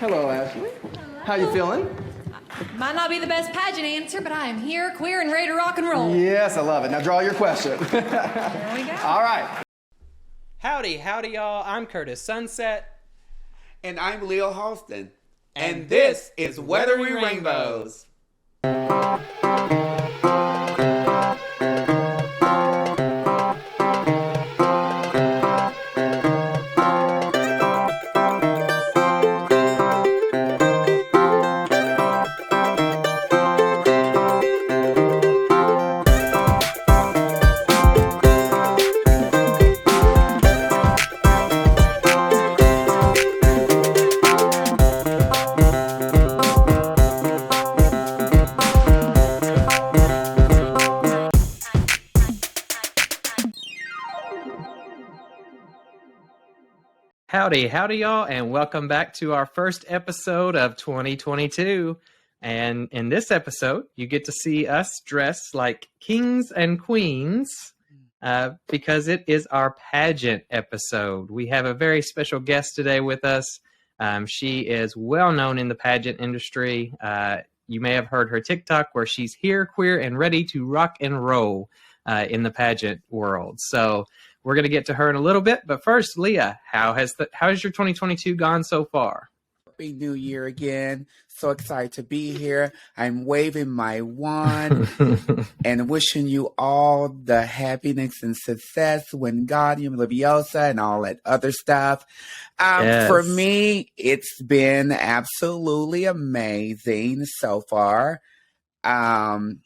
Hello, Ashley. How you feeling? Might not be the best pageant answer, but I am here, queer, and ready to rock and roll. Yes, I love it. Now draw your question. There we go. All right. Howdy, y'all. I'm Kurtis Sunset. And I'm Leah Halston. And this is Weathery Rainbows. Howdy, y'all, and welcome back to our first episode of 2022. And in this episode, you get to see us dressed like kings and queens because it is our pageant episode. We have a very special guest today with us. She is well known in the pageant industry. You may have heard her TikTok where she's here, queer, and ready to rock and roll in the pageant world. So we're going to get to her in a little bit, but first, Leah, how has your 2022 gone so far? Happy New Year again. So excited to be here. I'm waving my wand and wishing you all the happiness and success, Wingardium Leviosa and all that other stuff. Yes. For me, it's been absolutely amazing so far. I've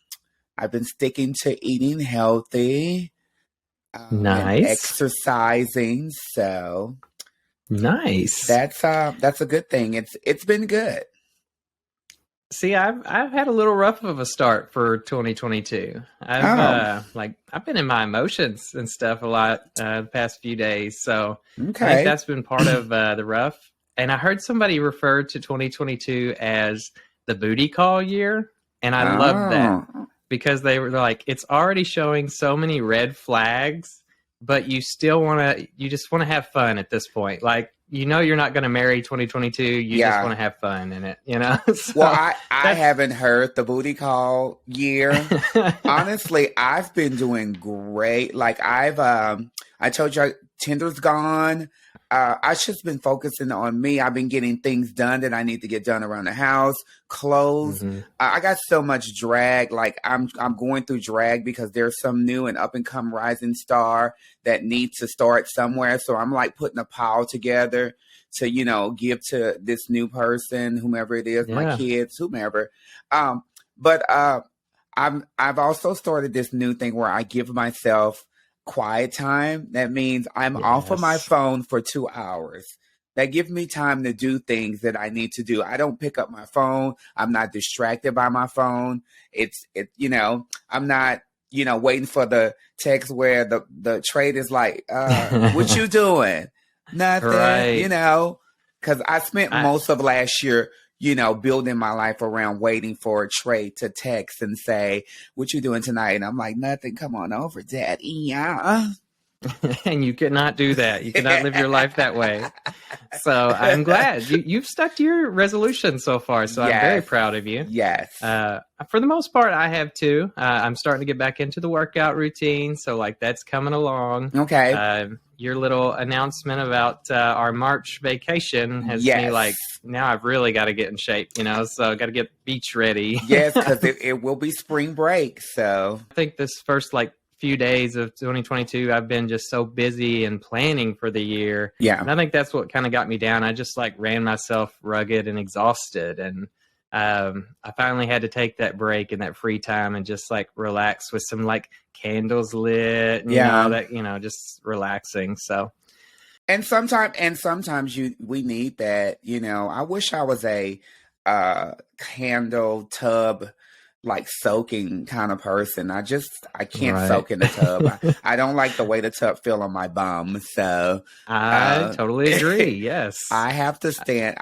been sticking to eating healthy. Nice. And exercising, so nice. That's a good thing. It's been good. See, I've had a little rough of a start for 2022. I've been in my emotions and stuff a lot the past few days, so Okay. I think that's been part of the rough. And I heard somebody refer to 2022 as the booty call year, and I love that. Because they're like, it's already showing so many red flags, but you still you just want to have fun at this point. Like, you're not going to marry 2022. You just want to have fun in it, So Well, I haven't heard the booty call year. Honestly, I've been doing great. Like I told you, Tinder's gone. I've just been focusing on me. I've been getting things done that I need to get done around the house, clothes. Mm-hmm. I got so much drag. Like I'm going through drag because there's some new and up and come rising star that needs to start somewhere. So I'm like putting a pile together to, give to this new person, whomever it is, my kids, whomever. But I've also started this new thing where I give myself quiet time. That means I'm off of my phone for 2 hours. That gives me time to do things that I need to do. I don't pick up my phone. I'm not distracted by my phone. I'm not, waiting for the text where the trade is like, what you doing? Nothing, Right. because I spent most of last year, building my life around waiting for a trade to text and say, what you doing tonight? And I'm like, nothing. Come on over, Daddy. Yeah. And you cannot do that. You cannot live your life that way. So I'm glad you've stuck to your resolution so far. So I'm very proud of you. Yes. For the most part, I have too. I'm starting to get back into the workout routine. So that's coming along. Okay. Your little announcement about our March vacation has me like, now I've really got to get in shape, so got to get beach ready. Yes, because it will be spring break. So I think this first few days of 2022, I've been just so busy and planning for the year. Yeah. And I think that's what kind of got me down. I just ran myself rugged and exhausted. And I finally had to take that break and that free time and just relax with some candles lit, and, just relaxing. So. And sometimes we need that, I wish I was a candle tub soaking kind of person. I can't soak in the tub. I don't like the way the tub feel on my bum. So I totally agree. Yes. I have to stand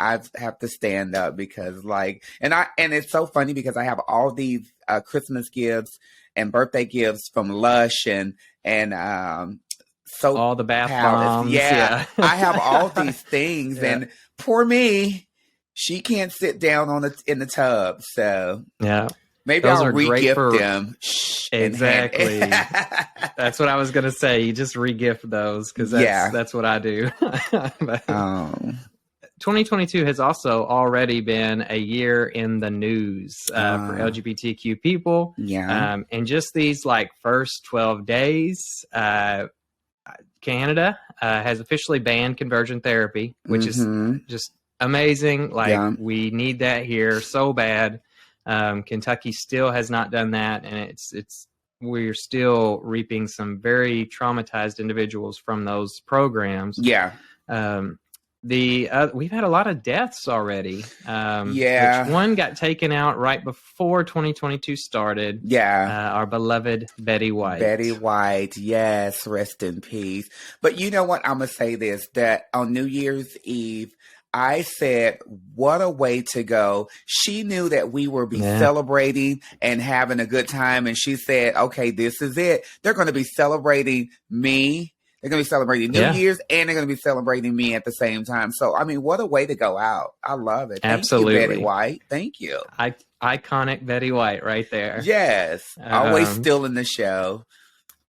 up because and it's so funny because I have all these Christmas gifts and birthday gifts from Lush and so all the bath palettes. bombs. Yeah. I have all these things and poor me. She can't sit down in the tub, so Yeah. maybe Those I'll are great re-gift for- them. Exactly. That's what I was gonna say. You just re-gift those because that's what I do. But 2022 has also already been a year in the news for LGBTQ people. Yeah. And just these like first 12 days, Canada has officially banned conversion therapy, which is just amazing. Like we need that here so bad. Kentucky still has not done that, and we're still reaping some very traumatized individuals from those programs. Yeah. We've had a lot of deaths already. Yeah. Which one got taken out right before 2022 started. Yeah. Our beloved Betty White. Betty White, yes, rest in peace. But you know what? I'm going to say this, that on New Year's Eve, I said, what a way to go. She knew that we would be celebrating and having a good time. And she said, okay, this is it. They're going to be celebrating me. They're going to be celebrating New Year's, and they're going to be celebrating me at the same time. So, I mean, what a way to go out. I love it. Absolutely. Thank you, Betty White. Thank you. Iconic Betty White right there. Yes. Always still in the show.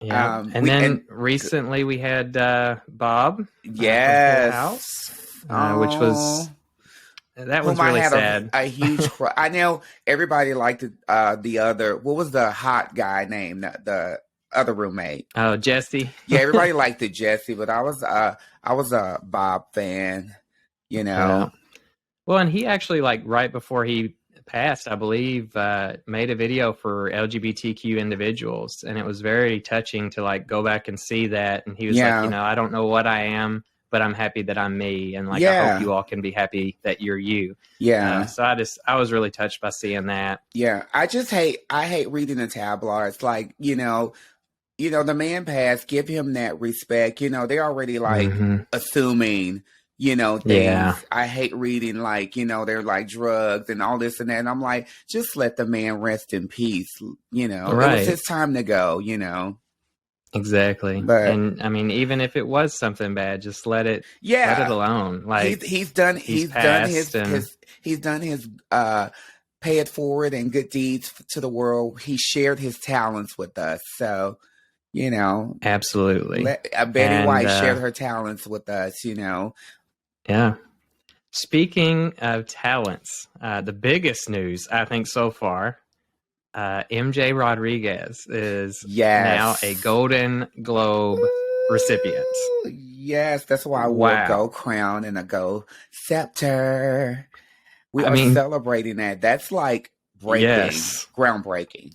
Yeah. And then recently we had Bob. Yes. House. Which was really sad. A huge cry. I know everybody liked the other. What was the hot guy name? The other roommate. Oh, Jesse. Yeah, everybody liked the Jesse, but I was a Bob fan. You know. Yeah. Well, and he actually right before he passed, I believe, made a video for LGBTQ individuals, and it was very touching to go back and see that. And he was like, I don't know what I am, but I'm happy that I'm me, and I hope you all can be happy that you're you. Yeah. So I was really touched by seeing that. Yeah. I hate reading the tabloids. The man passed, give him that respect. They're already assuming, things. Yeah. I hate reading they're drugs and all this and that. And I'm like, just let the man rest in peace. It was his time to go, Exactly. And I mean, even if it was something bad, just let it alone. He's done his pay it forward and good deeds to the world. He shared his talents with us. So, absolutely. Betty White shared her talents with us, Yeah. Speaking of talents, the biggest news I think so far, MJ Rodriguez is now a Golden Globe recipient. Yes, that's why I wore a gold crown and a gold scepter. We are celebrating that. That's groundbreaking.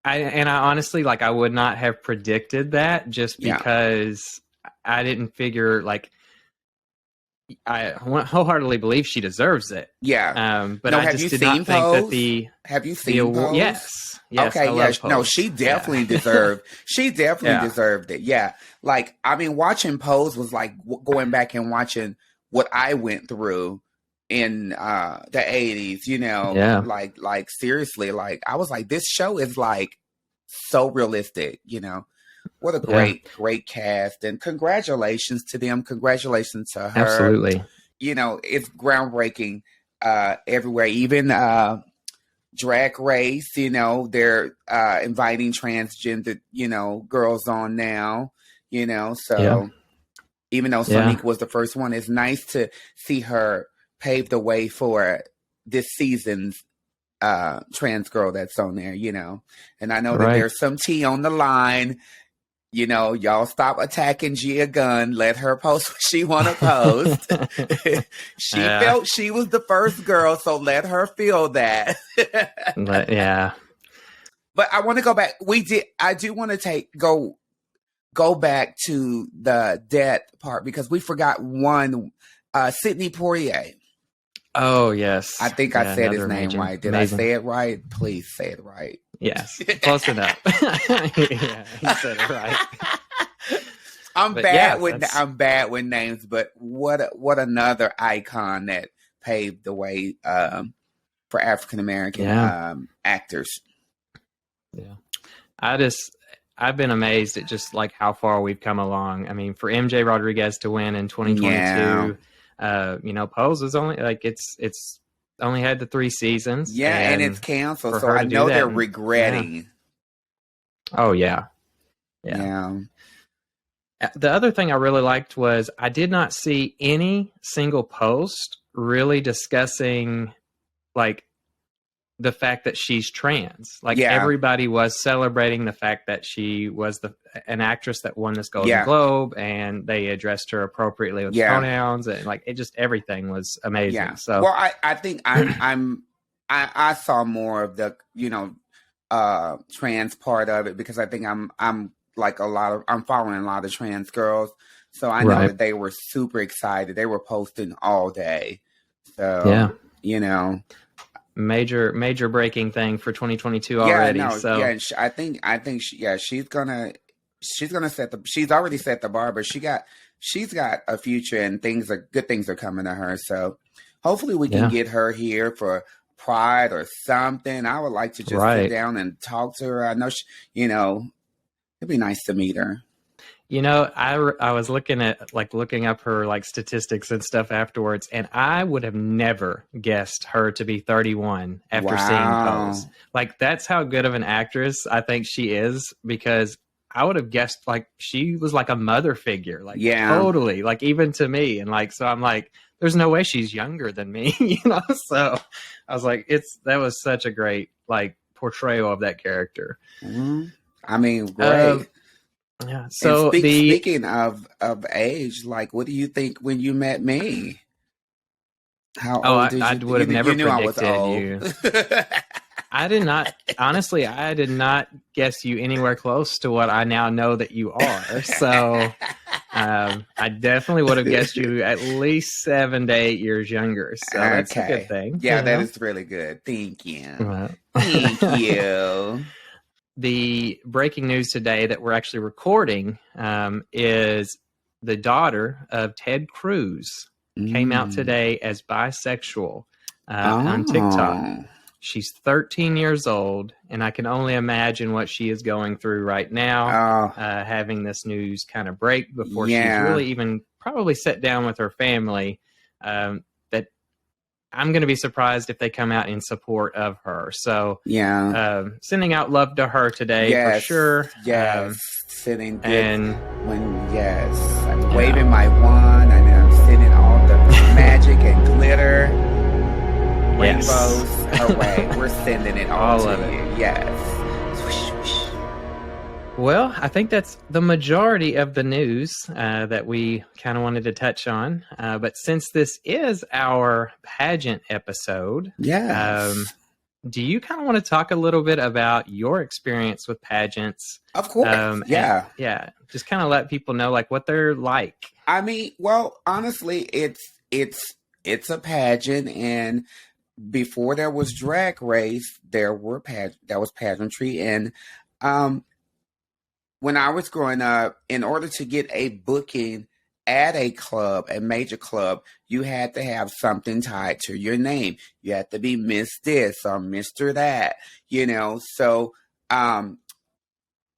I honestly, I would not have predicted that just because I didn't figure, I wholeheartedly believe she deserves it. Yeah. But I just did not think that Have you seen Pose? Yes. Okay, yes. No, she definitely deserved. She definitely deserved it. Yeah. Watching Pose was going back and watching what I went through in the 80s, seriously, I was like, this show is so realistic, What a great cast, and congratulations to them. Congratulations to her. Absolutely. It's groundbreaking everywhere. Even Drag Race, they're inviting transgender, girls on now, so even though Sonique was the first one, it's nice to see her pave the way for this season's trans girl that's on there, and I know that there's some tea on the line. Y'all stop attacking Gia Gunn. Let her post what she want to post. She felt she was the first girl, so let her feel that. But I want to go back. I do want to go back to the death part because we forgot one. Sidney Poitier. Oh, yes. I think I said his name right. Did I say it right? Please say it right. Yes. Close enough. Yeah, you said it right. I'm bad with names, but what another icon that paved the way for African American actors. Yeah. I've been amazed at just how far we've come along. I mean, for MJ Rodriguez to win in 2022, Pose was only like it's only had the 3 seasons. Yeah, and it's canceled, so her I to do know that, they're and- regretting. Oh yeah. Yeah. The other thing I really liked was I did not see any single post really discussing like the fact that she's trans. Like Yeah. everybody was celebrating the fact that she was an actress that won this Golden Yeah. Globe, and they addressed her appropriately with Yeah. pronouns, and like it just everything was amazing. Yeah. So Well, I think I saw more of the trans part of it because I think I'm like I'm following a lot of trans girls, so I know Right. that they were super excited. They were posting all day. So Yeah. major breaking thing for 2022 already. So yeah, I think she's gonna she's already set the bar, but she's got a future and good things are coming to her. So hopefully we can get her here for Pride or something. I would like to just sit down and talk to her. I know it'd be nice to meet her. I was looking up her like statistics and stuff afterwards, and I would have never guessed her to be 31 after seeing Pose. Like that's how good of an actress I think she is, because I would have guessed like she was like a mother figure, like totally, like even to me, and like so I'm like, there's no way she's younger than me, So I was like, that was such a great like portrayal of that character. Mm-hmm. I mean, great. Yeah. So speaking of age, like, what do you think when you met me? How old did you? I would have never knew predicted I was old. you. I did not. Honestly, I did not guess you anywhere close to what I now know that you are. So I definitely would have guessed you at least 7 to 8 years younger. So that's a good thing. Yeah, that is really good. Thank you. Thank you. The breaking news today that we're actually recording is the daughter of Ted Cruz came out today as bisexual on TikTok. She's 13 years old, and I can only imagine what she is going through right now, having this news kind of break before she's really even probably sat down with her family. That I'm going to be surprised if they come out in support of her. So, sending out love to her today for sure. Yes, sending good. And I'm waving my wand, and I'm sending all the magic and glitter, rainbows her way. We're sending it all to of you. it. Yes. Swish, swish. Well, I think that's the majority of the news that we kind of wanted to touch on. But since this is our pageant episode, do you kind of want to talk a little bit about your experience with pageants? Of course, just kind of let people know like what they're like. I mean, well, honestly, it's a pageant, and before there was Drag Race, there was pageantry, and when I was growing up, in order to get a booking at a major club, you had to have something tied to your name. You had to be Miss this or Mr. that, So,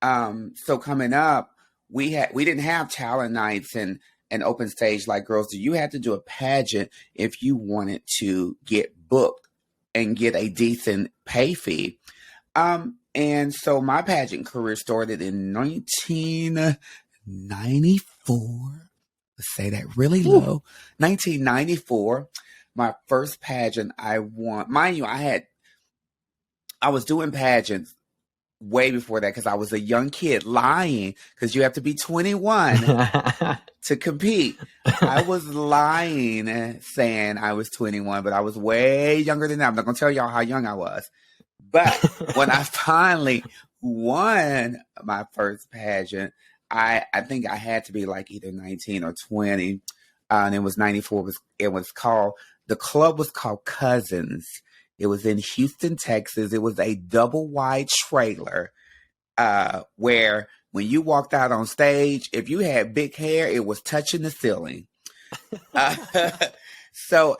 so coming up, we didn't have talent nights and open stage like girls do. You had to do a pageant if you wanted to get booked and get a decent pay fee. And so my pageant career started in 1994. Let's say that really low. 1994, my first pageant I won. Mind you, I was doing pageants way before that because I was a young kid lying because you have to be 21 to compete. I was lying saying I was 21, but I was way younger than that. I'm not going to tell y'all how young I was. But when I finally won my first pageant, I think I had to be like either 19 or 20. And it was 94. The club was called Cousins. It was in Houston, Texas. It was a double wide trailer where when you walked out on stage, if you had big hair, it was touching the ceiling. So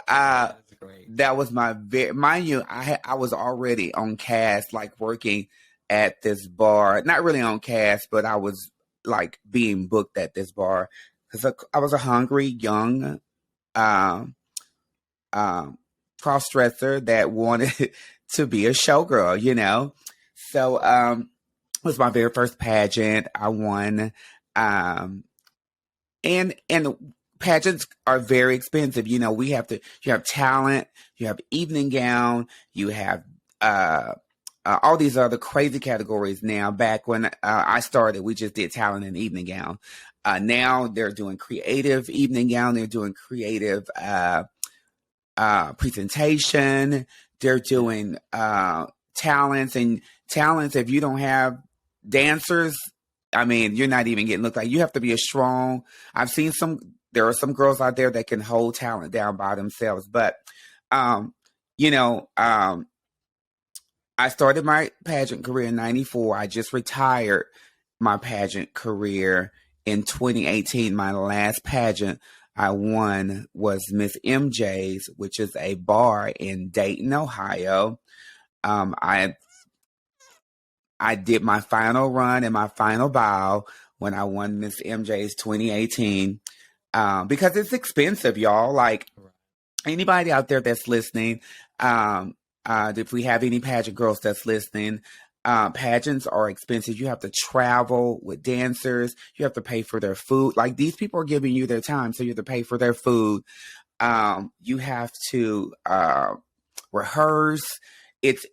that was mind you, I was already on cast, like working at this bar. Not really on cast, but I was like being booked at this bar because I was a hungry young cross-dresser that wanted to be a showgirl, you know. So it was my very first pageant. I won. And pageants are very expensive. You know, you have talent, you have evening gown, you have all these other crazy categories now. Back when I started, we just did talent and evening gown. Now they're doing creative evening gown. They're doing creative presentation. They're doing talents. If you don't have dancers, I mean, you're not even getting looked like. You have to be a strong. There are some girls out there that can hold talent down by themselves. But, you know, I started my pageant career in 94. I just retired my pageant career in 2018. My last pageant I won was Miss MJ's, which is a bar in Dayton, Ohio. I did my final run and my final bow when I won Miss MJ's 2018 because it's expensive, y'all. Like, anybody out there that's listening, if we have any pageant girls that's listening, pageants are expensive. You have to travel with dancers. You have to pay for their food. Like, these people are giving you their time, so you have to pay for their food. You have to rehearse. It's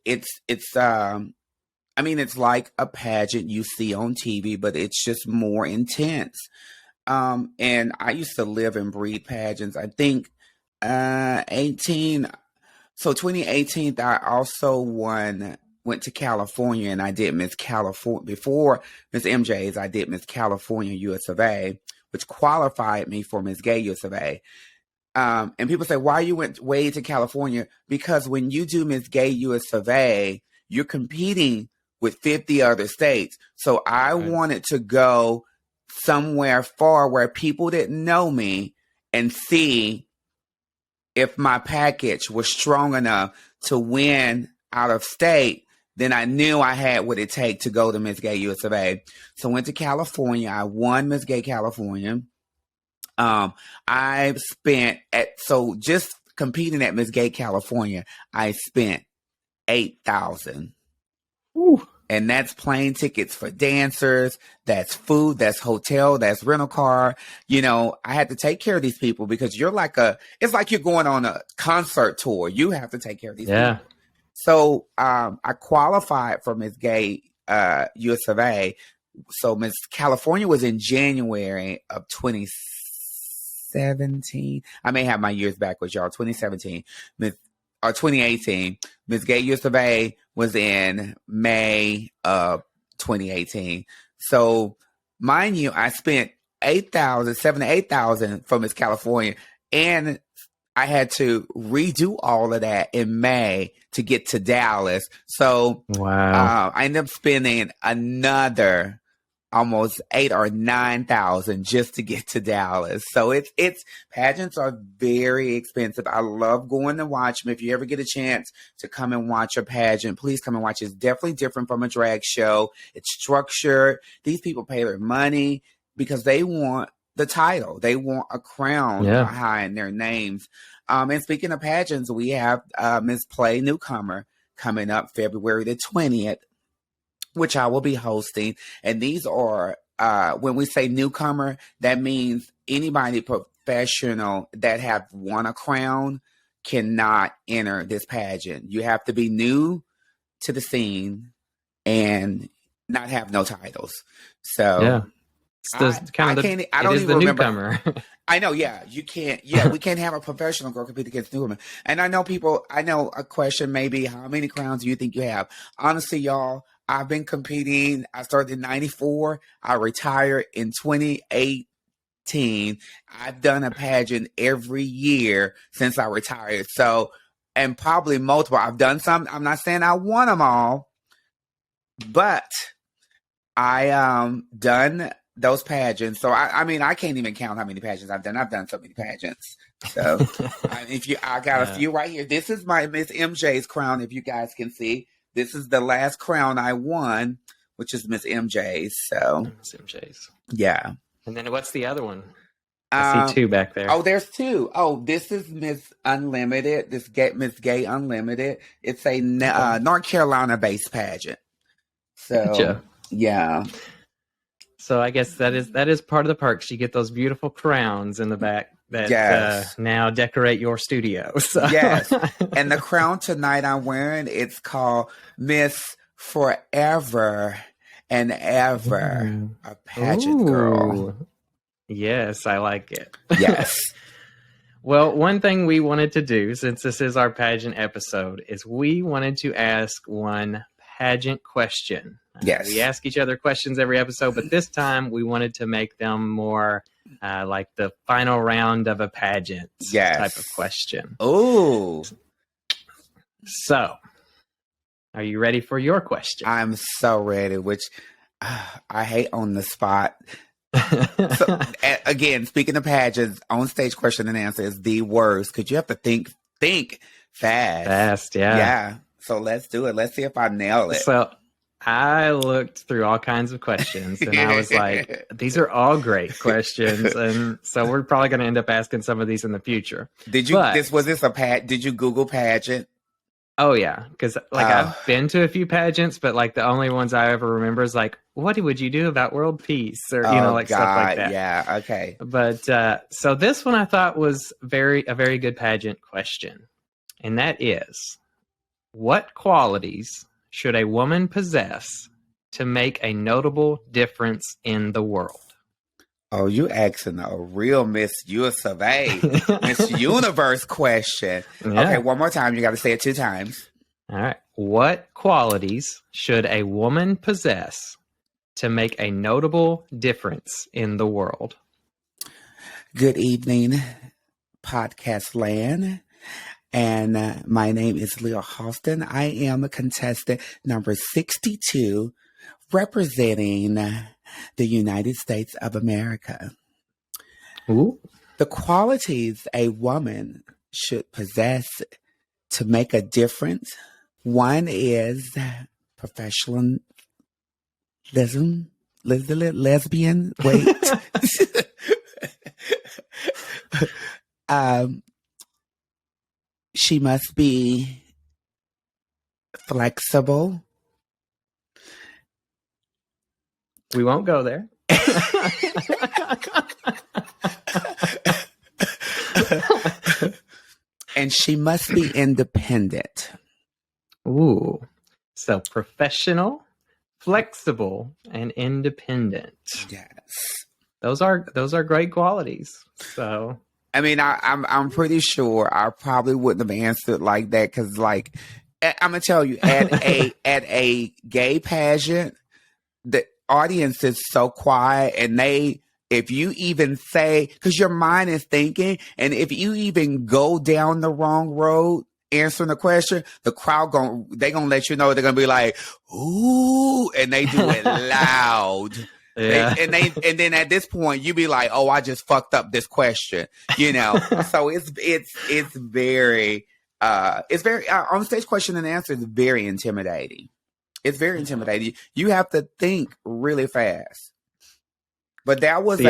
like a pageant you see on TV, but it's just more intense. And I used to live and breathe pageants. I think 2018, I also went to California, and I did Miss California. Before Miss MJ's, I did Miss California US of A, which qualified me for Miss Gay US of A. And people say, why you went way to California? Because when you do Miss Gay US of A, you're competing with 50 other states. So I wanted to go somewhere far where people didn't know me and see if my package was strong enough to win out of state. Then I knew I had what it take to go to Miss Gay US of A. So I went to California. I won Miss Gay California. Just competing at Miss Gay California, I spent $8,000. And that's plane tickets for dancers, that's food, that's hotel, that's rental car. You know, I had to take care of these people because it's like you're going on a concert tour. You have to take care of these people. So I qualified for Miss Gay US of A. So Miss California was in January of 2017. I may have my years backwards, y'all. 2017. 2018. Miss Gay US of A was in May of 2018. So, mind you, I spent $7,000 to $8,000 for Miss California, and I had to redo all of that in May to get to Dallas. So, I ended up spending another almost $8,000 or $9,000 just to get to Dallas. So it's pageants are very expensive. I love going to watch them. If you ever get a chance to come and watch a pageant, please come and watch. It's definitely different from a drag show. It's structured. These people pay their money because they want the title. They want a crown behind their names. And speaking of pageants, we have Miss Play Newcomer coming up February the 20th. Which I will be hosting. And these are, when we say newcomer, that means anybody professional that have won a crown cannot enter this pageant. You have to be new to the scene and not have no titles. So I don't even remember. Newcomer. I know, you can't. Yeah, we can't have a professional girl compete against newcomer. And I know a question maybe, how many crowns do you think you have? Honestly, y'all, I've been competing. I started in 94. I retired in 2018. I've done a pageant every year since I retired. So, and probably multiple. I've done some. I'm not saying I won them all, but I done those pageants. So I can't even count how many pageants I've done. I've done so many pageants. So I got a few right here. This is my Miss MJ's crown. If you guys can see. This is the last crown I won, which is Miss MJ's. So Miss MJ's. Yeah. And then what's the other one? I see two back there. Oh, there's two. Oh, this is Miss Unlimited. Miss Gay Unlimited. It's a North Carolina-based pageant. So, Gotcha. yeah. So I guess that is part of the perks. You get those beautiful crowns in the back that now decorate your studio. So. Yes. And the crown tonight I'm wearing, it's called Miss Forever and Ever, a pageant girl. Yes, I like it. Yes. Well, one thing we wanted to do, since this is our pageant episode, is we wanted to ask one pageant question. Yes. We ask each other questions every episode, but this time we wanted to make them more like the final round of a pageant type of question. Oh. So, are you ready for your question? I'm so ready, which I hate on the spot. So, again, speaking of pageants, on stage question and answer is the worst because you have to think fast. Fast, yeah. Yeah. So let's do it. Let's see if I nail it. So I looked through all kinds of questions and I was like, these are all great questions. And so we're probably going to end up asking some of these in the future. Did you, did you Google pageant? Oh yeah. Cause like I've been to a few pageants, but like the only ones I ever remember is like, what would you do about world peace or, stuff like that. Yeah. Okay. But, so this one I thought was a very good pageant question. And that is, what qualities should a woman possess to make a notable difference in the world? Oh, you asking a real Miss Miss Universe question. Yeah. Okay, one more time. You got to say it 2 times. All right. What qualities should a woman possess to make a notable difference in the world? Good evening, podcast land. And my name is Leah Halston. I am a contestant number 62, representing the United States of America. Ooh. The qualities a woman should possess to make a difference. One is professionalism, lesbian. Wait. She must be flexible. We won't go there. And she must be independent. Ooh. So professional, flexible, and independent. Yes. Those are great qualities. So I mean, I'm pretty sure I probably wouldn't have answered like that because, like, I'm gonna tell you, at a gay pageant, the audience is so quiet, and if you even say, because your mind is thinking, and if you even go down the wrong road answering the question, the crowd gonna let you know. They're gonna be like, ooh, and they do it loud. Yeah. And then at this point you be like, oh, I just fucked up this question, So it's very on stage question and answer is very intimidating. It's very intimidating. You have to think really fast. But that was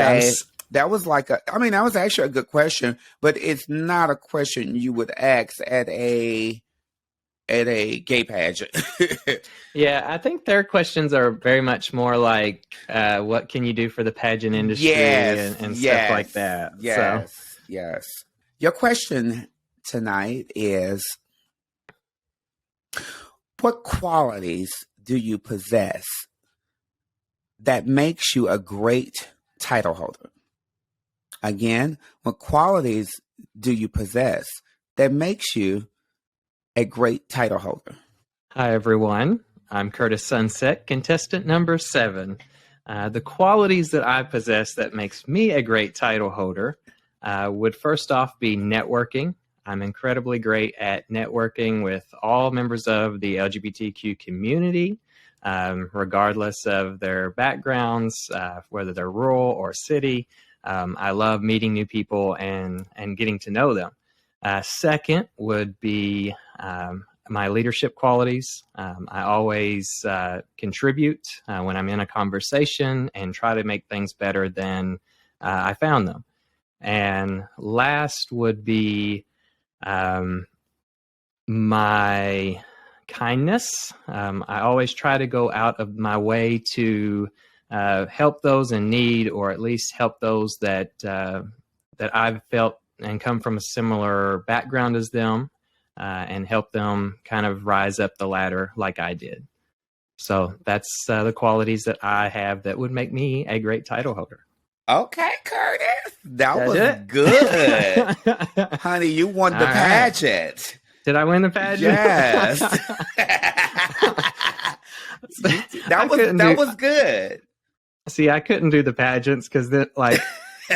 actually a good question, but it's not a question you would ask at a gay pageant. Yeah, I think their questions are very much more like, what can you do for the pageant industry and stuff like that. Yes. Your question tonight is, what qualities do you possess that makes you a great title holder? Again, what qualities do you possess that makes you a great title holder? Hi, everyone. I'm Kurtis Sunset, contestant number 7. The qualities that I possess that makes me a great title holder would first off be networking. I'm incredibly great at networking with all members of the LGBTQ community, regardless of their backgrounds, whether they're rural or city. I love meeting new people and getting to know them. Second would be my leadership qualities. I always contribute when I'm in a conversation and try to make things better than I found them. And last would be my kindness. I always try to go out of my way to help those in need, or at least help those that I've felt and come from a similar background as them, and help them kind of rise up the ladder like I did. So that's the qualities that I have that would make me a great title holder. Okay, Kurtis. That was good. Honey, you won the pageant. Did I win the pageant? Yes. that was good. See, I couldn't do the pageants because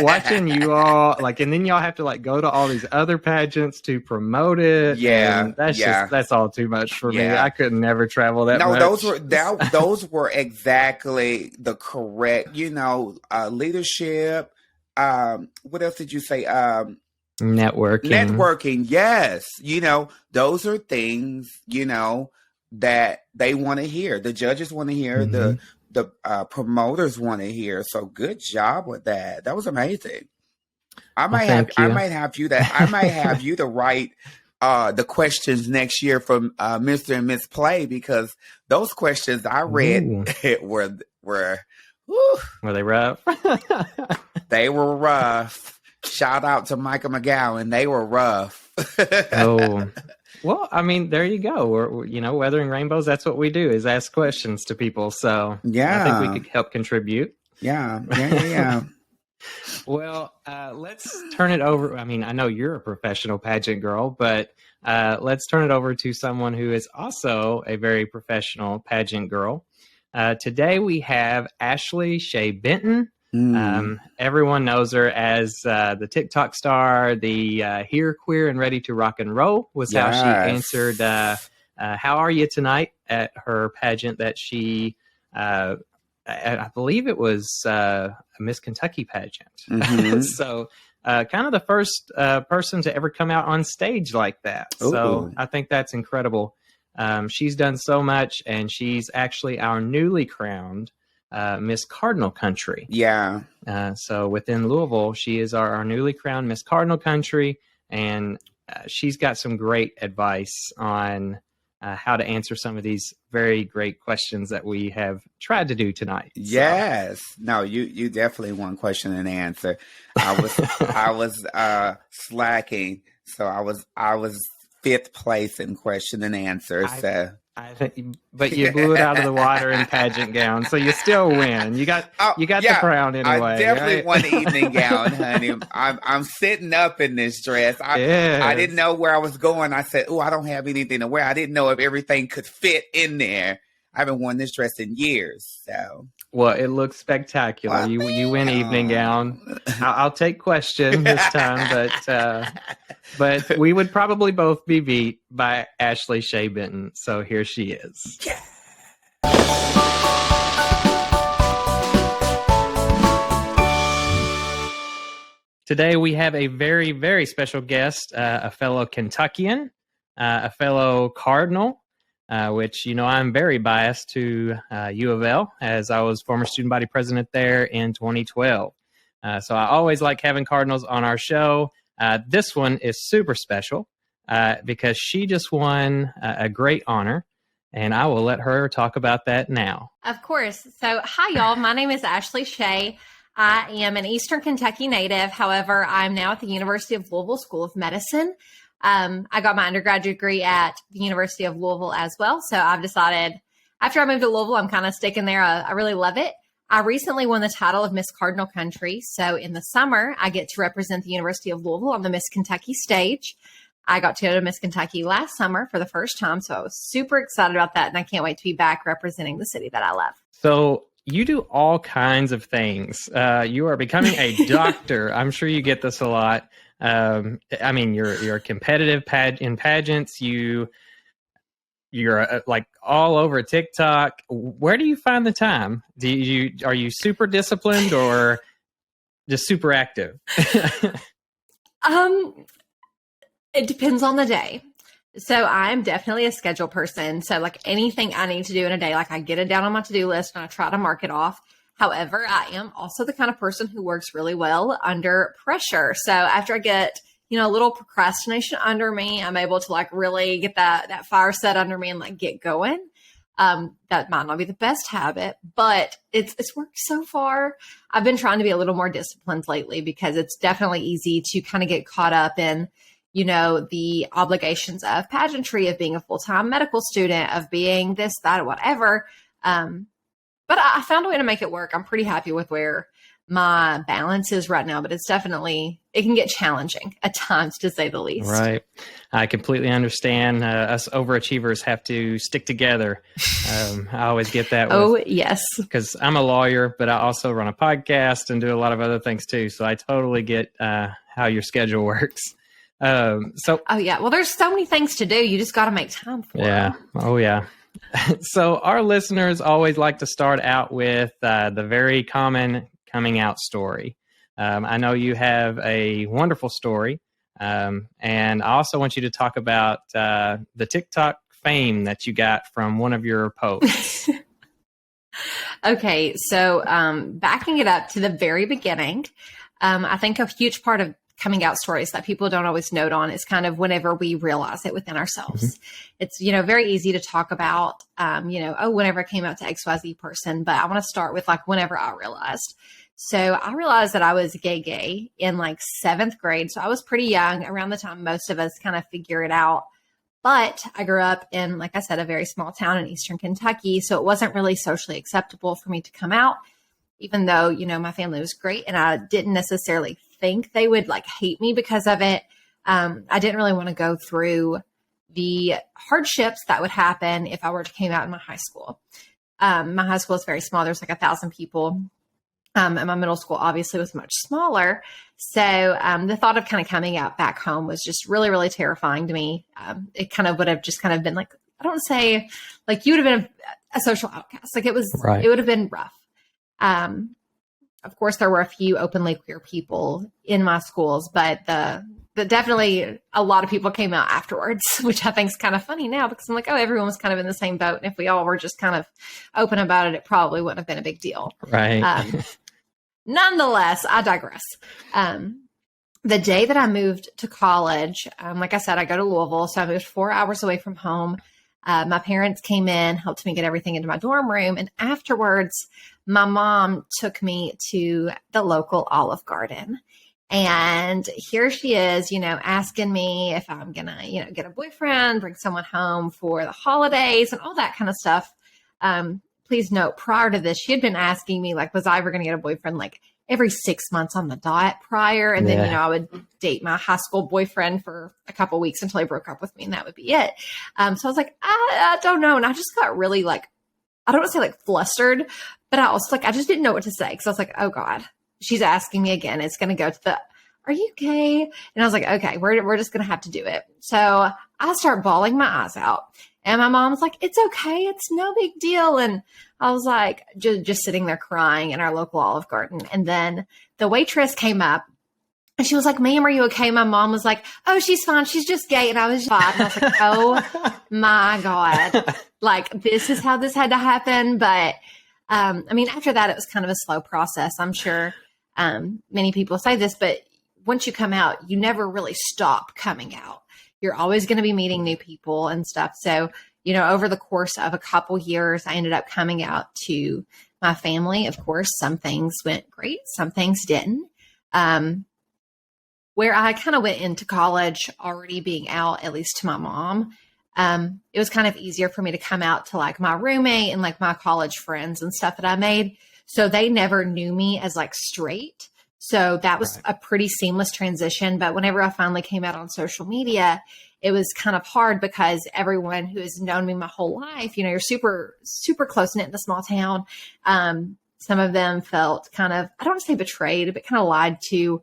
watching you all, and then y'all have to go to all these other pageants to promote it. Yeah, that's all too much for me. I couldn't never travel that much. No, those were exactly the correct, leadership. What else did you say? Networking. Yes. Those are things, that they want to hear. The judges want to hear. Mm-hmm. The promoters want to hear. So good job with that. That was amazing. I might have you to write the questions next year from Mr. and Miss Play, because those questions I read were they rough? They were rough. Shout out to Micah McGowan. They were rough. Oh. Well, I mean, there you go. We're weathering rainbows. That's what we do, is ask questions to people. So I think we could help contribute. Yeah. Well, let's turn it over. I mean, I know you're a professional pageant girl, but let's turn it over to someone who is also a very professional pageant girl. Today we have Shae Benton. Everyone knows her as the TikTok star. The Here, Queer, and Ready to Rock and Roll was how she answered How Are You Tonight at her pageant that she, I believe it was a Miss Kentucky pageant. Mm-hmm. So kind of the first person to ever come out on stage like that. Ooh. So I think that's incredible. She's done so much, and she's actually our newly crowned Miss Cardinal Country. Yeah. So within Louisville, she is our newly crowned Miss Cardinal Country, and she's got some great advice on how to answer some of these very great questions that we have tried to do tonight. Yes. So. No, you definitely won question and answer. I was slacking, so I was 5th place in question and answer. I think, but you blew it out of the water in pageant gown, so you still win. You got the crown anyway. I definitely right? won the evening gown, honey. I'm sitting up in this dress. I didn't know where I was going. I said, "Oh, I don't have anything to wear." I didn't know if everything could fit in there. I haven't worn this dress in years, so. Well, it looks spectacular. Well, you win evening gown. I'll take question this time, but we would probably both be beat by Shae Benton. So here she is. Yeah. Today we have a very, very special guest, a fellow Kentuckian, a fellow Cardinal. Which, I'm very biased to U of L, as I was former student body president there in 2012. So I always like having Cardinals on our show. This one is super special because she just won a great honor, and I will let her talk about that now. Of course. So, hi, y'all. My name is Shae. I am an Eastern Kentucky native. However, I'm now at the University of Louisville School of Medicine. I got my undergraduate degree at the University of Louisville as well. So I've decided after I moved to Louisville, I'm kind of sticking there. I really love it. I recently won the title of Miss Cardinal Country. So in the summer, I get to represent the University of Louisville on the Miss Kentucky stage. I got to go to Miss Kentucky last summer for the first time. So I was super excited about that. And I can't wait to be back representing the city that I love. So you do all kinds of things. You are becoming a doctor. I'm sure you get this a lot. I mean, you're competitive in pageants. You're like all over TikTok. Where do you find the time? Are you super disciplined or just super active? It depends on the day. So I'm definitely a schedule person. So like anything I need to do in a day, like I get it down on my to-do list and I try to mark it off. However, I am also the kind of person who works really well under pressure. So after I get, a little procrastination under me, I'm able to like really get that fire set under me and like get going. That might not be the best habit, but it's worked so far. I've been trying to be a little more disciplined lately because it's definitely easy to kind of get caught up in, the obligations of pageantry, of being a full-time medical student, of being this, that, or whatever. But I found a way to make it work. I'm pretty happy with where my balance is right now, but it can get challenging at times, to say the least. Right. I completely understand. Us overachievers have to stick together. I always get that. Yes. Because I'm a lawyer, but I also run a podcast and do a lot of other things too. So I totally get how your schedule works. Oh yeah. Well, there's so many things to do. You just got to make time for Yeah. them. Oh yeah. So our listeners always like to start out with the very common coming out story. I know you have a wonderful story. And I also want you to talk about the TikTok fame that you got from one of your posts. Okay. So backing it up to the very beginning, I think a huge part of coming out stories that people don't always note on is kind of whenever we realize it within ourselves. It's, very easy to talk about, whenever I came out to XYZ person, but I want to start with like whenever I realized. So I realized that I was gay in like 7th grade. So I was pretty young, around the time most of us kind of figure it out. But I grew up in, like I said, a very small town in Eastern Kentucky. So it wasn't really socially acceptable for me to come out, even though, my family was great and I didn't necessarily think they would like hate me because of it. I didn't really want to go through the hardships that would happen if I were to came out in my high school. My high school is very small. There's like 1,000 people. And my middle school obviously was much smaller. So the thought of kind of coming out back home was just really, really terrifying to me. It kind of would have just kind of been like, I don't say like you would have been a social outcast. Like it would have been rough. Of course, there were a few openly queer people in my schools, but definitely a lot of people came out afterwards, which I think is kind of funny now because I'm like, oh, everyone was kind of in the same boat. And if we all were just kind of open about it, it probably wouldn't have been a big deal. Right. Nonetheless, I digress. The day that I moved to college, like I said, I go to Louisville, so I moved 4 hours away from home. My parents came in, helped me get everything into my dorm room. And afterwards, my mom took me to the local Olive Garden. And here she is, asking me if I'm going to, get a boyfriend, bring someone home for the holidays and all that kind of stuff. Please note, prior to this, she had been asking me, like, was I ever going to get a boyfriend, like, every 6 months on the dot prior. And then, I would date my high school boyfriend for a couple of weeks until he broke up with me, and that would be it. So I was like, I don't know. And I just got really, like, I don't want to say, like, flustered, but I also, like, I just didn't know what to say. Because I was like, oh, God, she's asking me again. It's going to go to the, are you gay? And I was like, okay, we're just going to have to do it. So I start bawling my eyes out. And my mom's like, it's okay. It's no big deal. And I was like, just sitting there crying in our local Olive Garden. And then the waitress came up and she was like, ma'am, are you okay? My mom was like, oh, she's fine. She's just gay. And I was 5. And I was like, oh my God, like this is how this had to happen. But after that, it was kind of a slow process. I'm sure many people say this, but once you come out, you never really stop coming out. You're always going to be meeting new people and stuff. So, over the course of a couple years, I ended up coming out to my family. Of course, some things went great. Some things didn't. Where I kind of went into college already being out, at least to my mom, it was kind of easier for me to come out to like my roommate and like my college friends and stuff that I made. So they never knew me as like straight. So that was a pretty seamless transition. But whenever I finally came out on social media, it was kind of hard because everyone who has known me my whole life, you're super, super close knit in a small town. Some of them felt kind of, I don't want to say betrayed, but kind of lied to,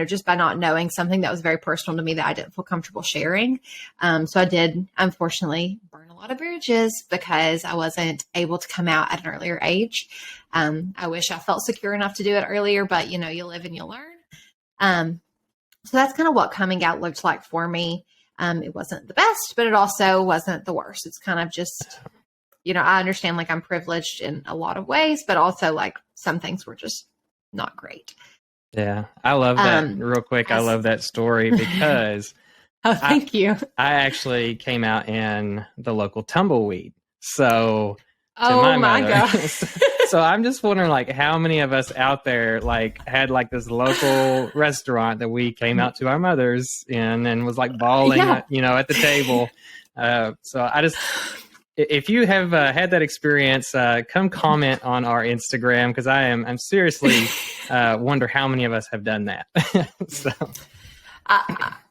just by not knowing something that was very personal to me that I didn't feel comfortable sharing. So I did, unfortunately, burn a lot of bridges because I wasn't able to come out at an earlier age. I wish I felt secure enough to do it earlier, but you live and you learn. So that's kind of what coming out looked like for me. It wasn't the best, but it also wasn't the worst. It's kind of just I understand like I'm privileged in a lot of ways, but also like some things were just not great. Yeah, I love that. Real quick, I love that story because oh, thank you. I actually came out in the local tumbleweed. So to Oh my my mother. God. So I'm just wondering, like, how many of us out there like had like this local restaurant that we came out to our mothers in and was like bawling, at the table. So I just, if you have had that experience, come comment on our Instagram, because I'm seriously wonder how many of us have done that. So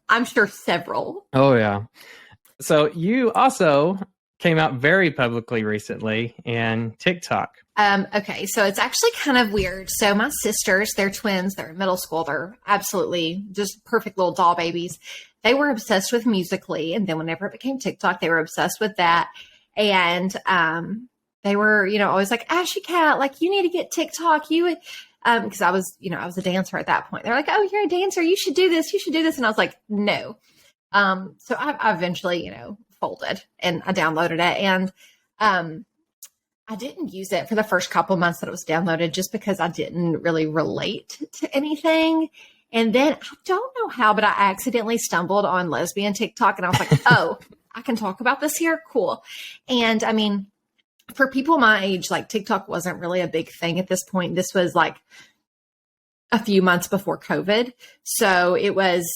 I'm sure several. Oh yeah. So you also came out very publicly recently in TikTok. Okay, so it's actually kind of weird. So my sisters, they're twins, they're in middle school, they're absolutely just perfect little doll babies. They were obsessed with Musical.ly, and then whenever it became TikTok, they were obsessed with that. And they were, always like, Ashy Cat, like, you need to get TikTok. You would, because I was a dancer at that point. They're like, oh, you're a dancer. You should do this. You should do this. And I was like, no. So I eventually, folded and I downloaded it. And I didn't use it for the first couple months that it was downloaded just because I didn't really relate to anything. And then I don't know how, but I accidentally stumbled on lesbian TikTok and I was like, oh, I can talk about this here. Cool. And I mean, for people my age, like TikTok wasn't really a big thing at this point. This was like a few months before COVID. So it was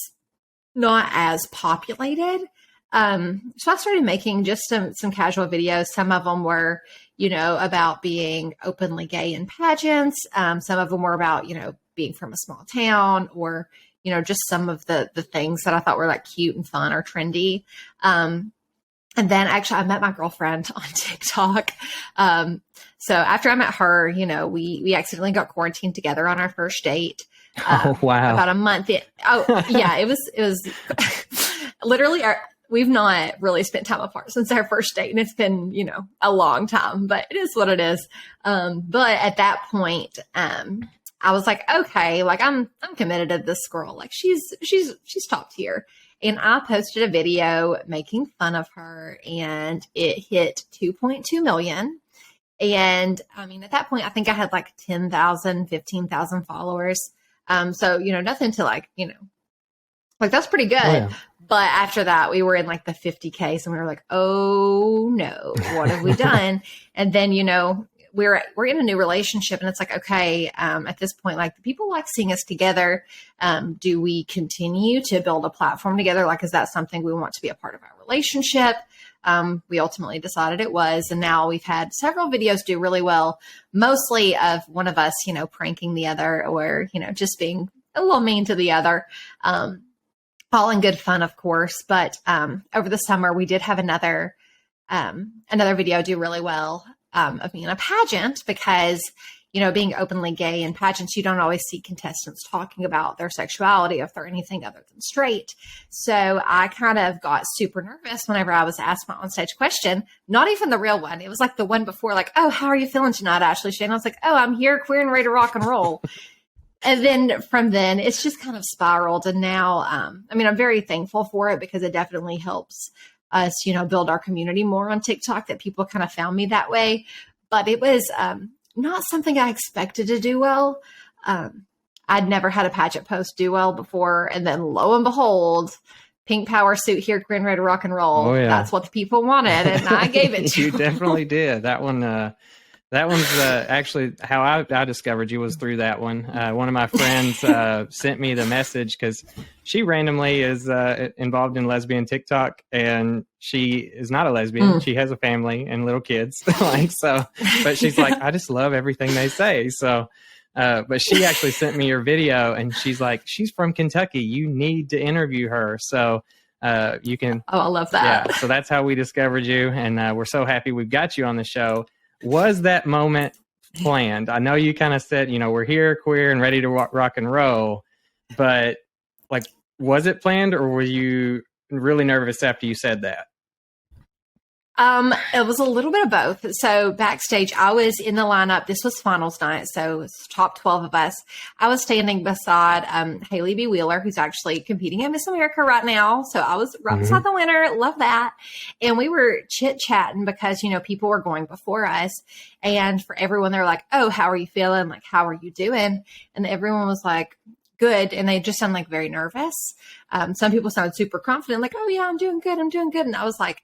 not as populated. So I started making just some casual videos. Some of them were, about being openly gay in pageants. Some of them were about, being from a small town, or, just some of the things that I thought were like cute and fun or trendy. And then actually I met my girlfriend on TikTok. So after I met her, we accidentally got quarantined together on our first date. Oh, wow. About a month. It was literally we've not really spent time apart since our first date, and it's been, a long time, but it is what it is. But at that point, I was like, okay, like I'm committed to this girl. Like she's top tier. And I posted a video making fun of her, and it hit 2.2 million. And I mean, at that point, I think I had like 10,000, 15,000 followers. So, nothing to like, like that's pretty good. Oh, yeah. But after that, we were in like the 50K. So we were like, oh no, what have we done? And then, we're in a new relationship, and it's like, okay, at this point, like the people like seeing us together. Do we continue to build a platform together? Like, is that something we want to be a part of our relationship? We ultimately decided it was, and now we've had several videos do really well, mostly of one of us, pranking the other, or, just being a little mean to the other. All in good fun, of course. But over the summer, we did have another video do really well of me in a pageant, because, being openly gay in pageants, you don't always see contestants talking about their sexuality if they're anything other than straight. So I kind of got super nervous whenever I was asked my onstage question, not even the real one. It was like the one before, like, oh, how are you feeling tonight, Ashley Shae? And I was like, oh, I'm here, queer and ready to rock and roll. And then from then, it's just kind of spiraled. And now, I'm very thankful for it, because it definitely helps us, build our community more on TikTok, that people kind of found me that way. But it was not something I expected to do well. I'd never had a pageant post do well before. And then lo and behold, pink power suit here, queer and ready to rock and roll. Oh, yeah. That's what the people wanted. And I gave it to you. Definitely did. That one's actually how I discovered you, was through that one. One of my friends sent me the message, because she randomly is involved in lesbian TikTok, and she is not a lesbian. She has a family and little kids, but she's like, I just love everything they say. So, but she actually sent me your video, and she's like, she's from Kentucky. You need to interview her. So you can. Oh, I love that. Yeah. So that's how we discovered you, and we're so happy we've got you on the show. Was that moment planned? I know you kind of said, we're here, queer and ready to rock and roll, but like, was it planned, or were you really nervous after you said that? It was a little bit of both. So backstage, I was in the lineup. This was finals night, so it's top 12 of us. I was standing beside Haley B. Wheeler, who's actually competing at Miss America right now. So I was right beside the winner. Love that. And we were chit-chatting because, you know, people were going before us. And for everyone, they're like, oh, how are you feeling? Like, how are you doing? And everyone was like, good. And they just sound like very nervous. Some people sounded super confident, like, oh, yeah, I'm doing good. I'm doing good. And I was like,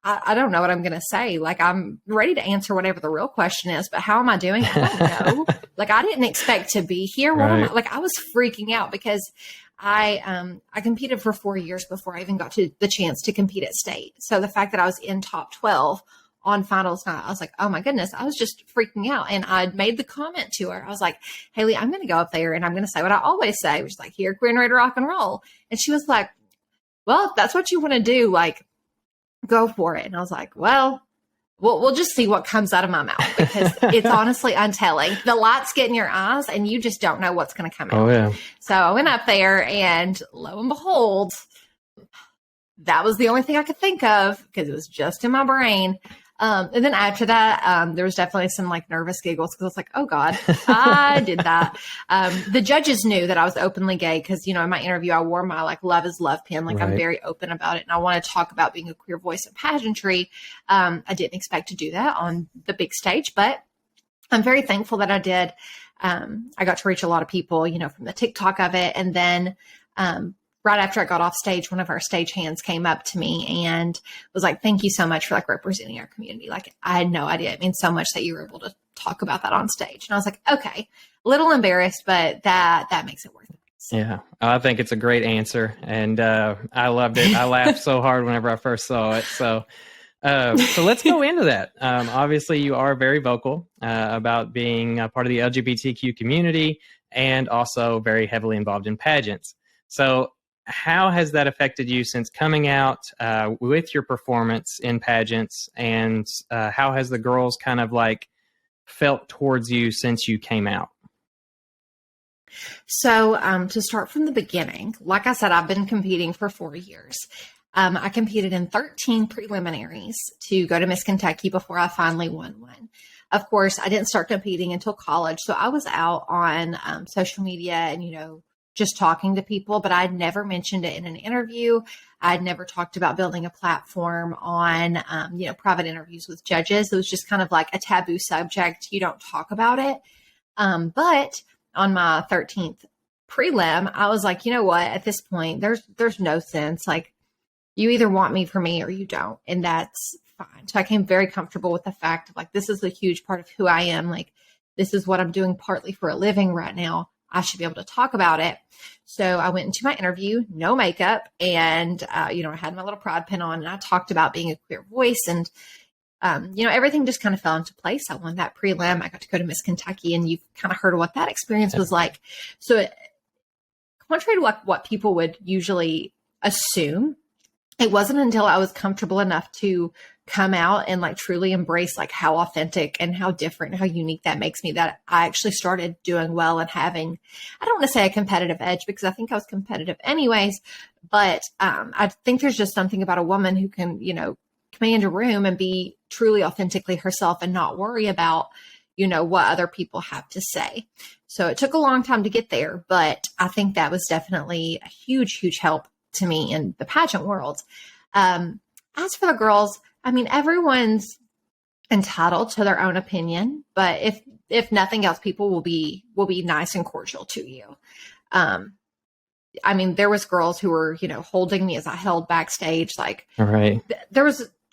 I don't know what I'm going to say. Like, I'm ready to answer whatever the real question is, but how am I doing? I don't know. Like, I didn't expect to be here. What am I? Like, I was freaking out because I competed for 4 years before I even got to the chance to compete at state. So the fact that I was in top 12 on finals night, I was like, oh my goodness, I was just freaking out. And I made the comment to her. I was like, Haley, I'm going to go up there and I'm going to say what I always say, which is like, here, queer and ready to rock and roll. And she was like, well, if that's what you want to do, like, go for it. And I was like, well, we'll just see what comes out of my mouth because it's honestly untelling. The lights get in your eyes and you just don't know what's going to come out. Oh, yeah. So I went up there and lo and behold, that was the only thing I could think of because it was just in my brain. And then after that, there was definitely some like nervous giggles because I was like, oh God, I did that. The judges knew that I was openly gay because, you know, in my interview, I wore my like love is love pin. Like I'm very open about it. And I want to talk about being a queer voice in pageantry. I didn't expect to do that on the big stage, but I'm very thankful that I did. I got to reach a lot of people, you know, from the TikTok of it. And then, right after I got off stage, one of our stagehands came up to me and was like, thank you so much for like representing our community. Like I had no idea. It means so much that you were able to talk about that on stage. And I was like, okay, a little embarrassed, but that makes it worth it. So. Yeah, I think it's a great answer. And I loved it. I laughed so hard whenever I first saw it. So let's go into that. Obviously, you are very vocal about being a part of the LGBTQ community and also very heavily involved in pageants. So how has that affected you since coming out with your performance in pageants, and how has the girls kind of like felt towards you since you came out? So to start from the beginning, like I said, I've been competing for 4 years. I competed in 13 preliminaries to go to Miss Kentucky before I finally won one. Of course, I didn't start competing until college. So I was out on social media and, you know, just talking to people, but I'd never mentioned it in an interview. I'd never talked about building a platform on, you know, private interviews with judges. It was just kind of like a taboo subject. You don't talk about it. But on my 13th prelim, I was like, you know what, at this point, there's no sense. Like you either want me for me or you don't. And that's fine. So I came very comfortable with the fact of like, this is a huge part of who I am. Like, this is what I'm doing partly for a living right now. I should be able to talk about it. So I went into my interview, no makeup, and, you know, I had my little pride pin on and I talked about being a queer voice and, you know, everything just kind of fell into place. I won that prelim. I got to go to Miss Kentucky and you've kind of heard what that experience was like. So contrary to what people would usually assume, it wasn't until I was comfortable enough to come out and like truly embrace like how authentic and how different and how unique that makes me that I actually started doing well and having, I don't want to say a competitive edge because I think I was competitive anyways, but I think there's just something about a woman who can, you know, command a room and be truly authentically herself and not worry about, you know, what other people have to say. So it took a long time to get there, but I think that was definitely a huge, huge help to me in the pageant world. As for the girls, I mean, everyone's entitled to their own opinion, but if nothing else, people will be nice and cordial to you. I mean, there was girls who were, you know, holding me as I held backstage. Like, all right.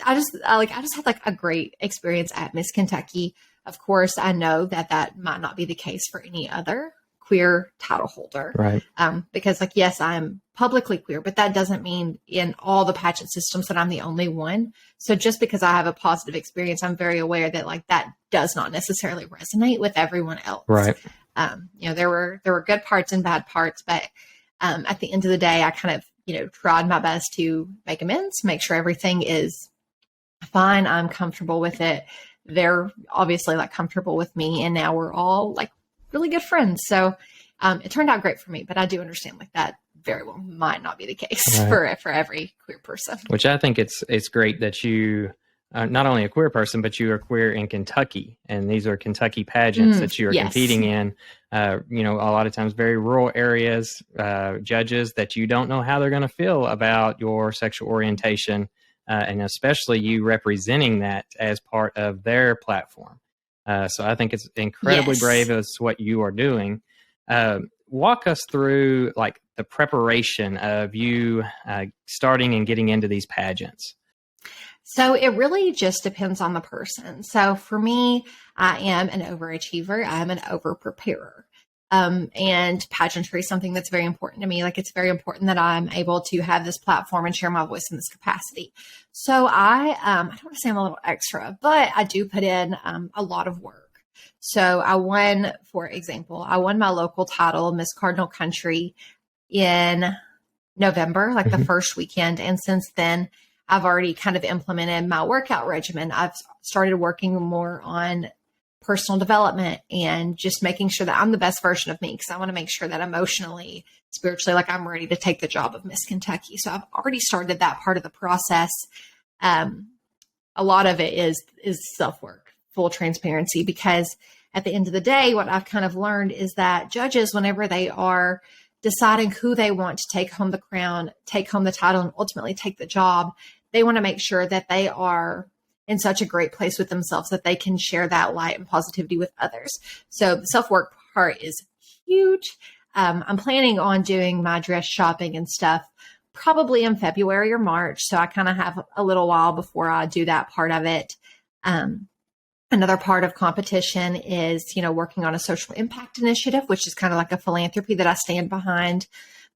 I just had like a great experience at Miss Kentucky. Of course, I know that might not be the case for any other queer title holder. Right. Because like, yes, I'm publicly queer, but that doesn't mean in all the pageant systems that I'm the only one. So just because I have a positive experience, I'm very aware that like that does not necessarily resonate with everyone else. Right. You know, there were good parts and bad parts, but at the end of the day, I kind of, you know, tried my best to make amends, make sure everything is fine. I'm comfortable with it. They're obviously like comfortable with me. And now we're all like really good friends. So it turned out great for me, but I do understand like that very well might not be the case for every queer person. Which I think it's great that you not only a queer person, but you are queer in Kentucky, and these are Kentucky pageants that you are yes. competing in. You know, a lot of times very rural areas, judges that you don't know how they're going to feel about your sexual orientation, and especially you representing that as part of their platform. So I think it's incredibly brave as what you are doing. Walk us through like the preparation of you starting and getting into these pageants. So it really just depends on the person. So for me, I am an overachiever. I'm an over-preparer. And pageantry is something that's very important to me. Like, it's very important that I'm able to have this platform and share my voice in this capacity. So I don't want to say I'm a little extra, but I do put in a lot of work. So I won, for example, my local title, Miss Cardinal Country, in November, like the first weekend. And since then, I've already kind of implemented my workout regimen. I've started working more on personal development and just making sure that I'm the best version of me, because I want to make sure that emotionally, spiritually, like I'm ready to take the job of Miss Kentucky. So I've already started that part of the process. A lot of it is self-work, full transparency, because at the end of the day, what I've kind of learned is that judges, whenever they are deciding who they want to take home the crown, take home the title, and ultimately take the job, they want to make sure that they are in such a great place with themselves that they can share that light and positivity with others. So the self-work part is huge. I'm planning on doing my dress shopping and stuff probably in February or March. So I kind of have a little while before I do that part of it. Another part of competition is, working on a social impact initiative, which is kind of like a philanthropy that I stand behind.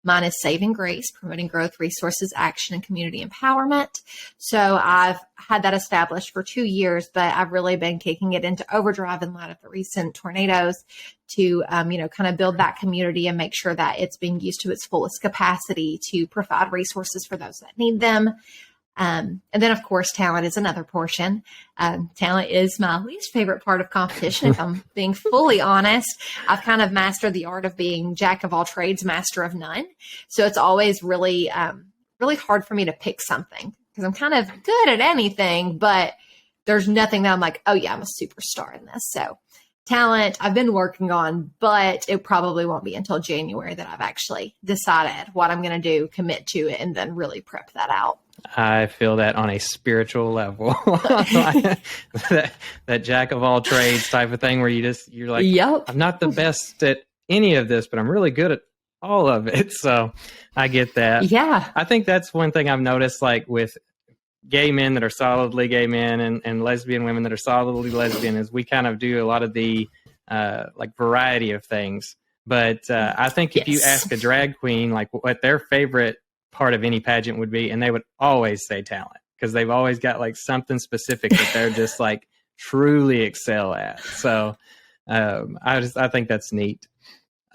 Mine is Saving Grace, promoting growth, resources, action, and community empowerment. So I've had that established for 2 years, but I've really been kicking it into overdrive in light of the recent tornadoes to, kind of build that community and make sure that it's being used to its fullest capacity to provide resources for those that need them. And then, of course, talent is another portion. Talent is my least favorite part of competition, if I'm being fully honest. I've kind of mastered the art of being jack of all trades, master of none. So it's always really, really hard for me to pick something, because I'm kind of good at anything, but there's nothing that I'm like, oh yeah, I'm a superstar in this. So talent I've been working on, but it probably won't be until January that I've actually decided what I'm going to do, commit to it, and then really prep that out. I feel that on a spiritual level. that jack of all trades type of thing where you're like, yep. I'm not the best at any of this, but I'm really good at all of it. So I get that. Yeah. I think that's one thing I've noticed, like with gay men that are solidly gay men and lesbian women that are solidly lesbian, is we kind of do a lot of the like variety of things. But I think if you ask a drag queen like what their favorite part of any pageant would be, and they would always say talent, because they've always got like something specific that they're just like truly excel at. So I think that's neat.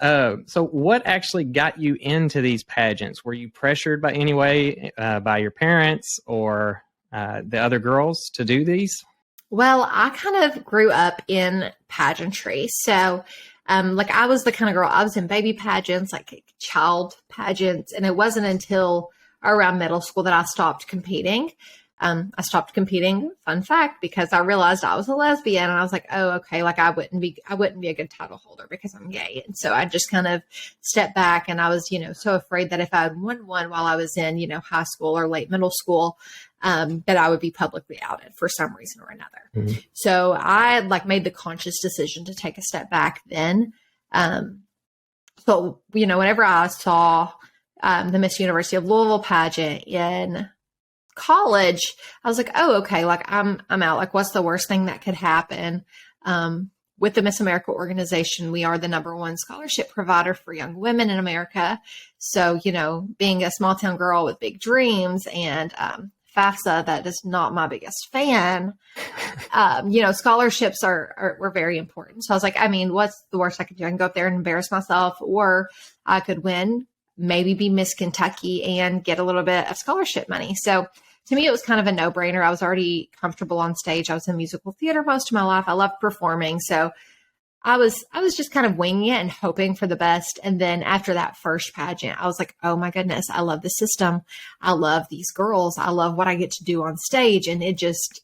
So what actually got you into these pageants? Were you pressured by any way by your parents or the other girls to do these? Well, I kind of grew up in pageantry. So I was the kind of girl, I was in baby pageants, like child pageants. And it wasn't until around middle school that I stopped competing. I stopped competing, fun fact, because I realized I was a lesbian, and I was like, oh, okay. Like I wouldn't be a good title holder because I'm gay. And so I just kind of stepped back, and I was, so afraid that if I had won one while I was in, high school or late middle school, that I would be publicly outed for some reason or another. Mm-hmm. So I made the conscious decision to take a step back then. So, whenever I saw the Miss University of Louisville pageant in college, I was like, oh, okay, I'm out. Like, what's the worst thing that could happen? With the Miss America organization, we are the #1 scholarship provider for young women in America. So, being a small town girl with big dreams and FAFSA, that is not my biggest fan. Scholarships were very important. So I was like, what's the worst I could do? I can go up there and embarrass myself, or I could win, maybe be Miss Kentucky and get a little bit of scholarship money. So to me, it was kind of a no-brainer. I was already comfortable on stage. I was in musical theater most of my life. I loved performing. So I was just kind of winging it and hoping for the best. And then after that first pageant, I was like, oh my goodness, I love the system. I love these girls. I love what I get to do on stage. And it just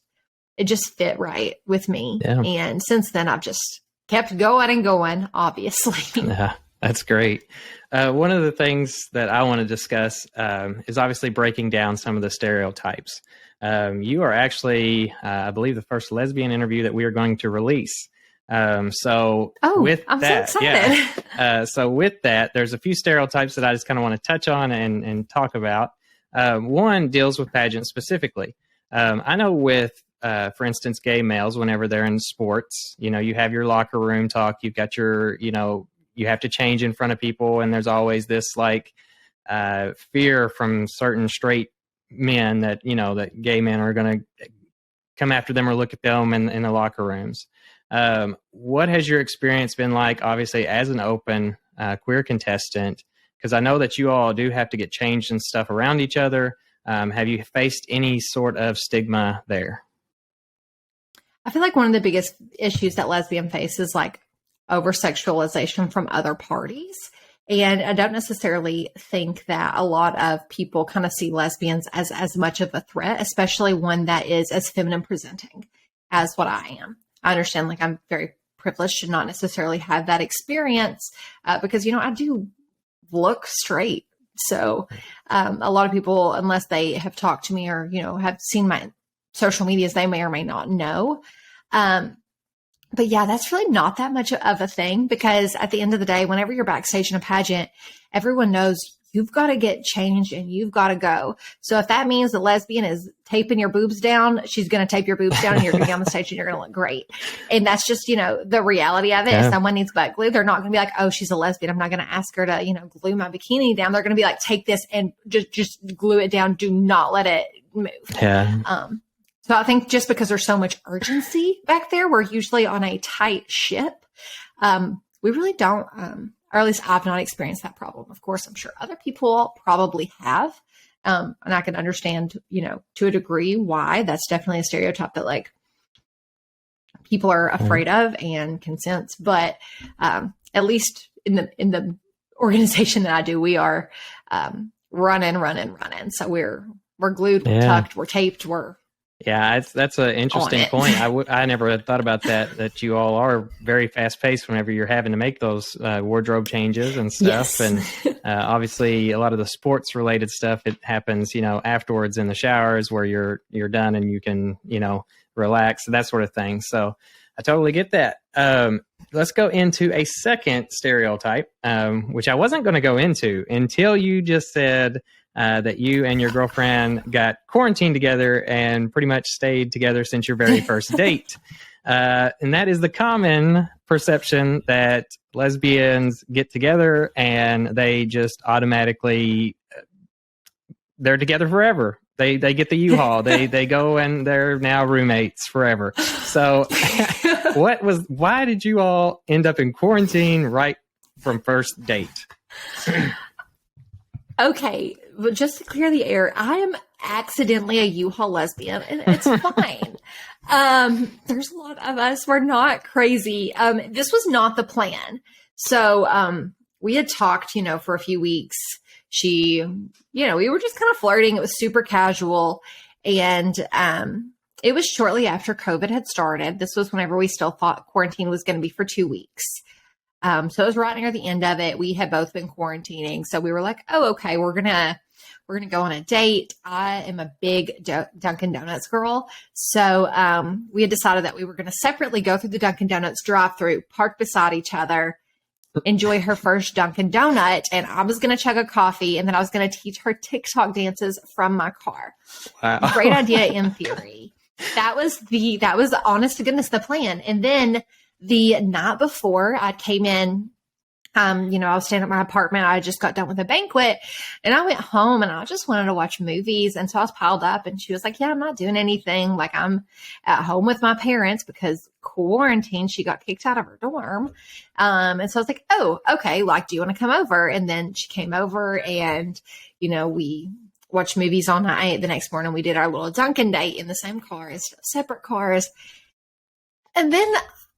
it just fit right with me. Yeah. And since then, I've just kept going and going, obviously. Yeah, that's great. One of the things that I want to discuss is obviously breaking down some of the stereotypes. You are actually, I believe, the first lesbian interview that we are going to release. So with I'm that, so excited. so with that, there's a few stereotypes that I just kind of want to touch on and talk about. One deals with pageants specifically. I know with, for instance, gay males, whenever they're in sports, you have your locker room talk, you've got your, you have to change in front of people. And there's always this like fear from certain straight men that, that gay men are going to come after them or look at them in the locker rooms. What has your experience been like, obviously, as an open queer contestant? Because I know that you all do have to get changed and stuff around each other. Have you faced any sort of stigma there? I feel like one of the biggest issues that lesbian face is like over-sexualization from other parties. And I don't necessarily think that a lot of people kind of see lesbians as much of a threat, especially one that is as feminine presenting as what I am. I understand, like, I'm very privileged to not necessarily have that experience because, I do look straight. So a lot of people, unless they have talked to me or, have seen my social medias, they may or may not know. But yeah, that's really not that much of a thing, because at the end of the day, whenever you're backstage in a pageant, everyone knows you've got to get changed and you've got to go. So if that means the lesbian is taping your boobs down, she's going to tape your boobs down and you're going to be on the stage and you're going to look great. And that's just, the reality of it. Yeah. If someone needs butt glue, they're not going to be like, oh, she's a lesbian, I'm not going to ask her to, glue my bikini down. They're going to be like, take this and just glue it down. Do not let it move. Yeah. So I think just because there's so much urgency back there, we're usually on a tight ship. We really don't, or at least I've not experienced that problem. Of course, I'm sure other people probably have. And I can understand, to a degree why. That's definitely a stereotype that like people are afraid of and can sense. But at least in the organization that I do, we are running. So we're glued, we're tucked, we're taped, Yeah, that's an interesting point. I never had thought about that you all are very fast paced whenever you're having to make those wardrobe changes and stuff. Yes. And obviously a lot of the sports related stuff, it happens, afterwards in the showers where you're done and you can, relax, that sort of thing. So I totally get that. Let's go into a second stereotype, which I wasn't going to go into until you just said that you and your girlfriend got quarantined together and pretty much stayed together since your very first date. And that is the common perception that lesbians get together and they just automatically, they're together forever. They get the U-Haul. They go and they're now roommates forever. So why did you all end up in quarantine right from first date? Okay, but just to clear the air, I am accidentally a U-Haul lesbian, and it's fine. There's a lot of us. We're not crazy. This was not the plan. So we had talked, for a few weeks. We were just kind of flirting. It was super casual. And it was shortly after COVID had started. This was whenever we still thought quarantine was going to be for 2 weeks. So it was right near the end of it. We had both been quarantining. So we were like, oh, okay, we're going to go on a date. I am a big Dunkin' Donuts girl. So we had decided that we were going to separately go through the Dunkin' Donuts drive-through, park beside each other, enjoy her first Dunkin' Donut. And I was going to chug a coffee, and then I was going to teach her TikTok dances from my car. Wow. Great idea in theory. That was honest to goodness the plan. And then the night before I came in, I was staying at my apartment. I just got done with a banquet and I went home and I just wanted to watch movies. And so I was piled up and she was like, yeah, I'm not doing anything. Like, I'm at home with my parents because quarantine, she got kicked out of her dorm. And so I was like, oh, okay. Like, do you want to come over? And then she came over and, we watched movies all night. The next morning we did our little Dunkin' date in the same cars, separate cars. And then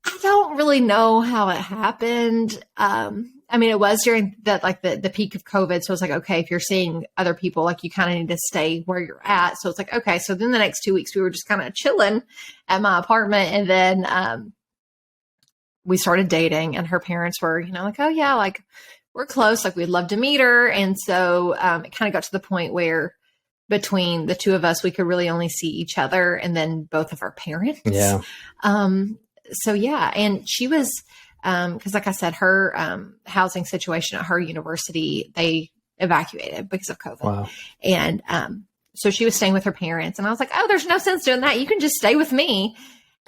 I don't really know how it happened. I mean, it was during the peak of COVID. So it's like, okay, if you're seeing other people, like you kind of need to stay where you're at. So it's like, okay. So then the next 2 weeks we were just kind of chilling at my apartment. And then, we started dating, and her parents were, like, oh yeah, like we're close. Like we'd love to meet her. And so, it kind of got to the point where between the two of us, we could really only see each other and then both of our parents. Yeah. So yeah. And she was, cause like I said, her, housing situation at her university, they evacuated because of COVID. Wow. And, so she was staying with her parents, and I was like, oh, there's no sense doing that. You can just stay with me.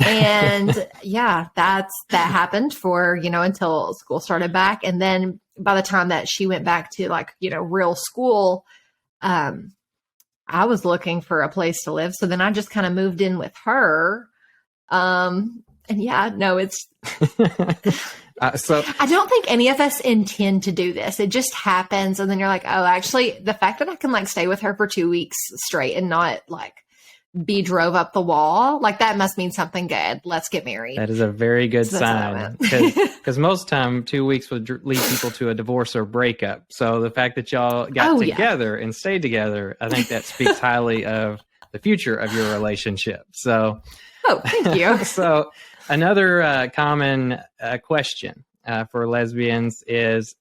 And yeah, that happened for, until school started back. And then by the time that she went back to real school, I was looking for a place to live. So then I just kind of moved in with her. And yeah, no, it's, so I don't think any of us intend to do this. It just happens. And then you're like, oh, actually the fact that I can stay with her for 2 weeks straight and not be drove up the wall, that must mean something good. Let's get married. that is a very good So sign, that's because most time 2 weeks would lead people to a divorce or breakup. So the fact that y'all got together and stayed together, I think that speaks highly of the future of your relationship. So, Oh, thank you. so another common question for lesbians is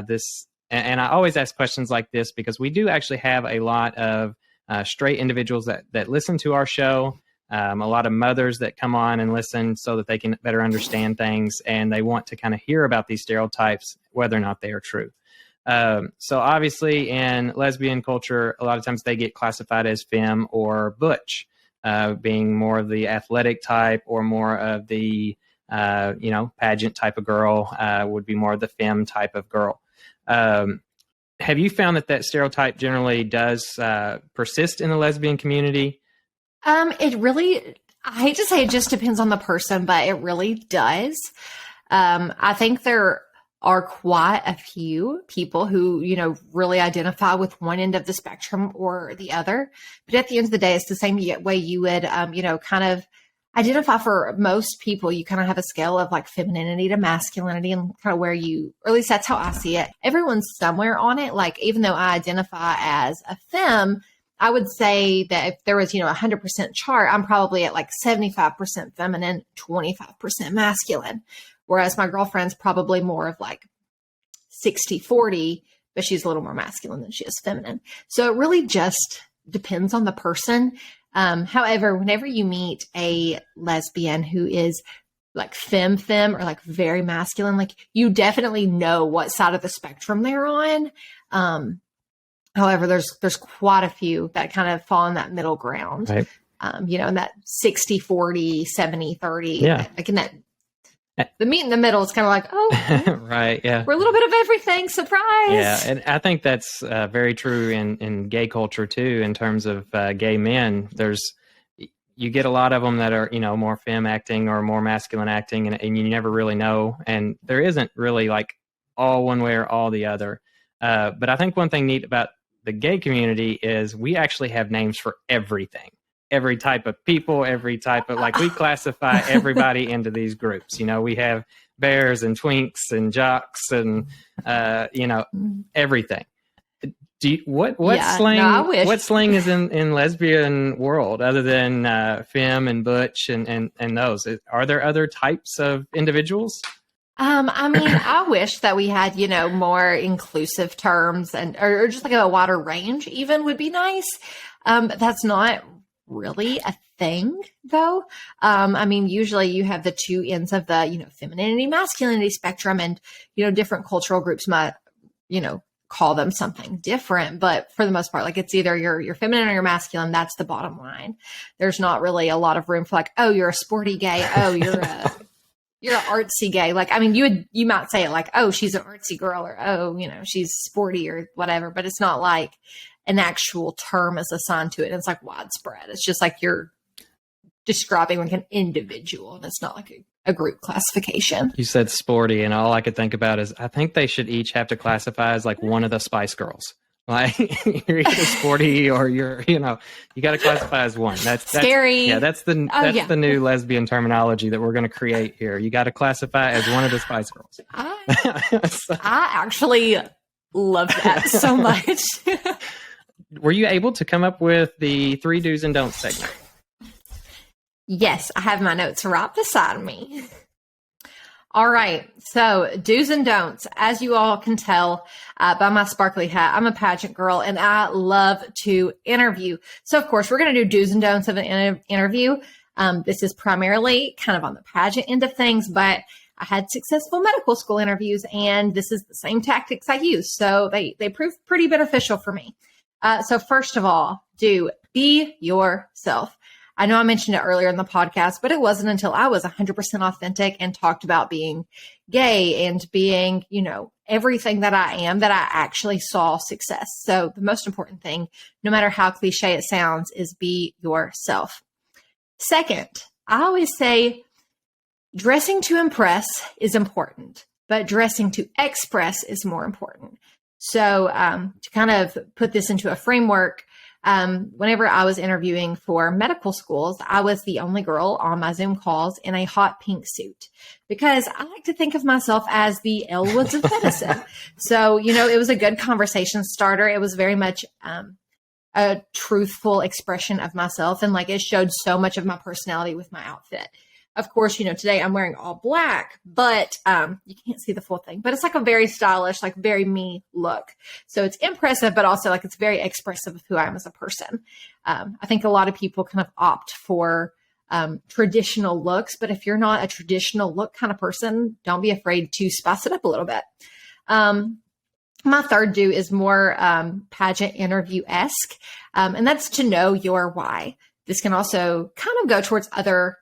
this, and I always ask questions like this because we do actually have a lot of straight individuals that listen to our show, a lot of mothers that come on and listen so that they can better understand things, and they want to kind of hear about these stereotypes, whether or not they are true. So obviously in lesbian culture, a lot of times they get classified as femme or butch, being more of the athletic type or more of the, pageant type of girl, would be more of the femme type of girl. Have you found that stereotype generally does persist in the lesbian community? It really, I hate to say it just depends on the person, but it really does. I think there are quite a few people who, really identify with one end of the spectrum or the other. But at the end of the day, it's the same way you would, kind of identify. For most people, you kind of have a scale of femininity to masculinity, and kind of where you, or at least that's how I see it. Everyone's somewhere on it. Even though I identify as a femme, I would say that if there was, 100% chart, I'm probably at 75% feminine, 25% masculine. Whereas my girlfriend's probably more of 60-40, but she's a little more masculine than she is feminine. So it really just depends on the person. However, whenever you meet a lesbian who is femme or very masculine, you definitely know what side of the spectrum they're on. However, there's quite a few that kind of fall in that middle ground, right. In that 60-40, 70-30, Yeah. In that, the meat in the middle is kind of oh, right. Yeah. we're a little bit of everything. Surprise. Yeah. And I think that's very true in gay culture too, in terms of gay men. You get a lot of them that are, more femme acting or more masculine acting, and you never really know. And there isn't really all one way or all the other. But I think one thing neat about the gay community is we actually have names for everything. Every type of people, every type of we classify everybody into these groups. We have bears and twinks and jocks and everything. What slang? No, I wish. What slang is in lesbian world other than femme and butch and those? Are there other types of individuals? I mean, I wish that we had, more inclusive terms or just a wider range even would be nice. But that's not really a thing though. I mean, usually you have the two ends of the, femininity, masculinity spectrum, and, different cultural groups might, call them something different, but for the most part, it's either you're feminine or you're masculine. That's the bottom line. There's not really a lot of room for oh, you're a sporty gay. Oh, you're an artsy gay. I mean, you might say it oh, she's an artsy girl, or, oh, she's sporty or whatever, but it's not an actual term is assigned to it. It's widespread. It's just you're describing an individual, and it's not a group classification. You said sporty, and all I could think about is I think they should each have to classify as one of the Spice Girls. Like you're either sporty or you're, you got to classify as one. That's scary. Yeah, that's the the new lesbian terminology that we're going to create here. You got to classify as one of the Spice Girls. I actually love that so much. Were you able to come up with the 3 do's and don'ts segment? Yes, I have my notes right beside me. All right. So do's and don'ts. As you all can tell by my sparkly hat, I'm a pageant girl and I love to interview. So of course, we're going to do do's and don'ts of an interview. This is primarily kind of on the pageant end of things, but I had successful medical school interviews and this is the same tactics I use. So they proved pretty beneficial for me. So first of all, do be yourself. I know I mentioned it earlier in the podcast, but it wasn't until I was 100% authentic and talked about being gay and being, everything that I am, that I actually saw success. So the most important thing, no matter how cliche it sounds, is be yourself. Second, I always say dressing to impress is important, but dressing to express is more important. So to kind of put this into a framework, whenever I was interviewing for medical schools, I was the only girl on my Zoom calls in a hot pink suit because I like to think of myself as the Elle Woods of medicine. So, it was a good conversation starter. It was very much a truthful expression of myself. And it showed so much of my personality with my outfit. Of course, today I'm wearing all black, but you can't see the full thing. But it's a very stylish, very me look. So it's impressive, but also it's very expressive of who I am as a person. I think a lot of people kind of opt for traditional looks, but if you're not a traditional look kind of person, don't be afraid to spice it up a little bit. My third do is more pageant interview-esque, and that's to know your why. This can also kind of go towards other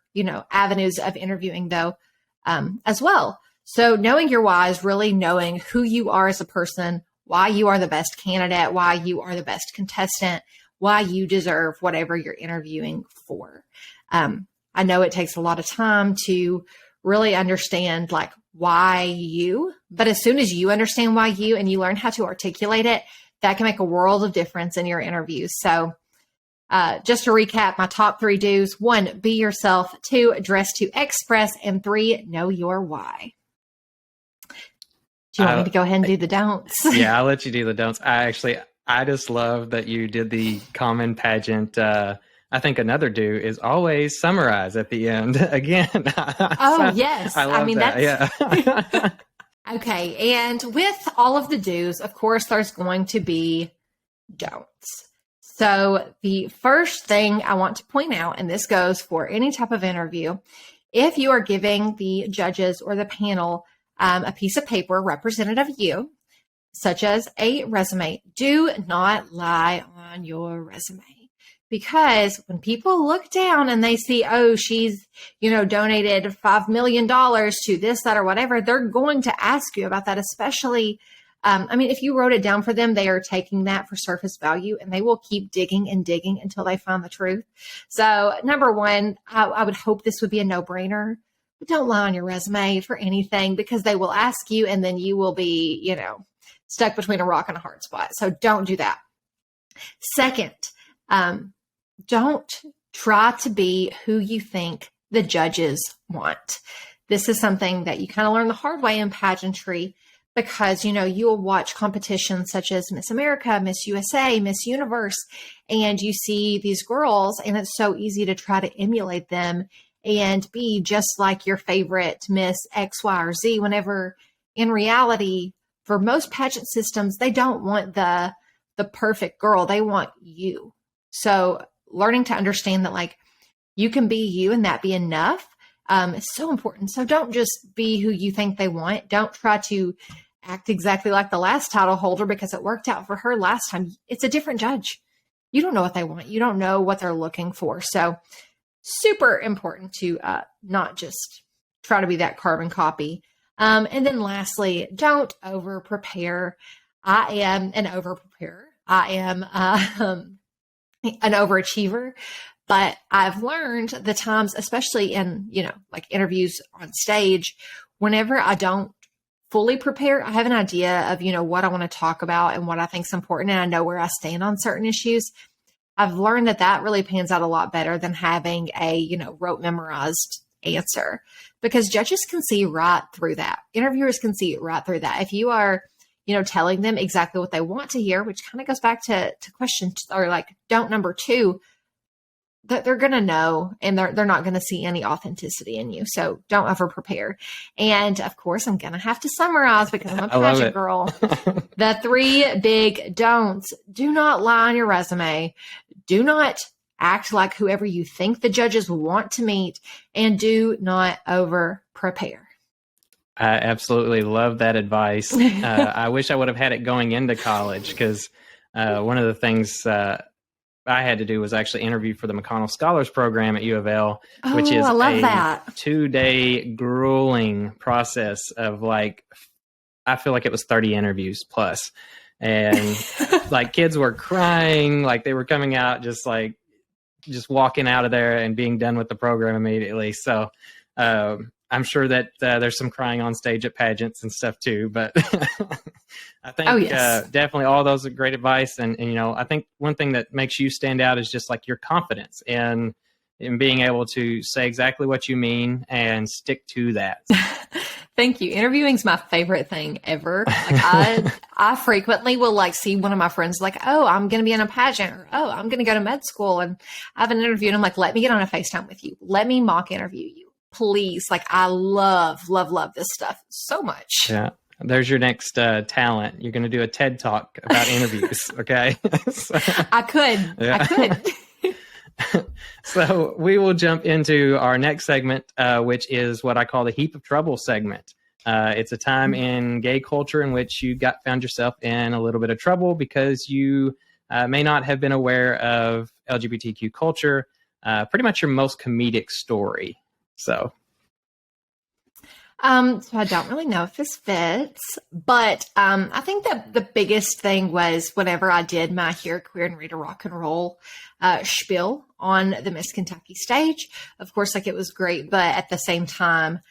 avenues of interviewing though, as well. So knowing your why is really knowing who you are as a person, why you are the best candidate, why you are the best contestant, why you deserve whatever you're interviewing for. I know it takes a lot of time to really understand why you, but as soon as you understand why you and you learn how to articulate it, that can make a world of difference in your interviews. So just to recap, my top 3 do's: 1, be yourself; 2, dress to express; and 3, know your why. Do you want me to go ahead and do the don'ts? Yeah, I'll let you do the don'ts. I just love that you did the common pageant. I think another do is always summarize at the end again. Oh, yes. I love that. Yeah. Okay. And with all of the do's, of course, there's going to be don'ts. So the first thing I want to point out, and this goes for any type of interview, if you are giving the judges or the panel a piece of paper representative of you, such as a resume, do not lie on your resume. Because when people look down and they see, oh, she's, donated $5 million to this, that, or whatever, they're going to ask you about that, especially if you wrote it down for them, they are taking that for surface value and they will keep digging and digging until they find the truth. So number one, I would hope this would be a no-brainer, but don't lie on your resume for anything because they will ask you and then you will be, stuck between a rock and a hard spot. So don't do that. Second, don't try to be who you think the judges want. This is something that you kind of learn the hard way in pageantry. Because, you'll watch competitions such as Miss America, Miss USA, Miss Universe, and you see these girls, and it's so easy to try to emulate them and be just like your favorite Miss X, Y, or Z, whenever in reality, for most pageant systems, they don't want the perfect girl. They want you. So learning to understand that, you can be you and that be enough. It's so important. So don't just be who you think they want. Don't try to act exactly like the last title holder because it worked out for her last time. It's a different judge. You don't know what they want. You don't know what they're looking for. So super important to not just try to be that carbon copy. And then lastly, don't over prepare. I am an over preparer. I am an overachiever. But I've learned the times, especially in, interviews on stage, whenever I don't fully prepare. I have an idea of, what I want to talk about and what I think is important. And I know where I stand on certain issues. I've learned that really pans out a lot better than having a, rote memorized answer, because judges can see right through that. Interviewers can see right through that. If you are, telling them exactly what they want to hear, which kind of goes back to question or like don't number 2, that they're going to know, and they're not going to see any authenticity in you. So don't over prepare. And of course, I'm going to have to summarize because I'm a pageant girl. The 3 big don'ts: do not lie on your resume. Do not act like whoever you think the judges want to meet, and do not over prepare. I absolutely love that advice. I wish I would have had it going into college, because one of the things I had to do was actually interview for the McConnell Scholars Program at U of L, which is I love a that 2-day grueling process of I feel like it was 30 interviews plus. And like kids were crying, like they were coming out just walking out of there and being done with the program immediately. So I'm sure that there's some crying on stage at pageants and stuff too, but I think definitely all those are great advice. And, I think one thing that makes you stand out is just like your confidence and in being able to say exactly what you mean and stick to that. Thank you. Interviewing is my favorite thing ever. Like I frequently will see one of my friends like, oh, I'm going to be in a pageant, or, oh, I'm going to go to med school and I have an interview, and I'm like, let me get on a FaceTime with you. Let me mock interview you. Please. I love this stuff so much. Yeah. There's your next talent. You're going to do a TED Talk about interviews. Okay. I could. So we will jump into our next segment, which is what I call the Heap of Trouble segment. It's a time in gay culture in which you found yourself in a little bit of trouble because you may not have been aware of LGBTQ culture, pretty much your most comedic story. So I don't really know if this fits, but I think that the biggest thing was whenever I did my Here Queer and Read a Rock and Roll spiel on the Miss Kentucky stage. Of course, it was great, but at the same time,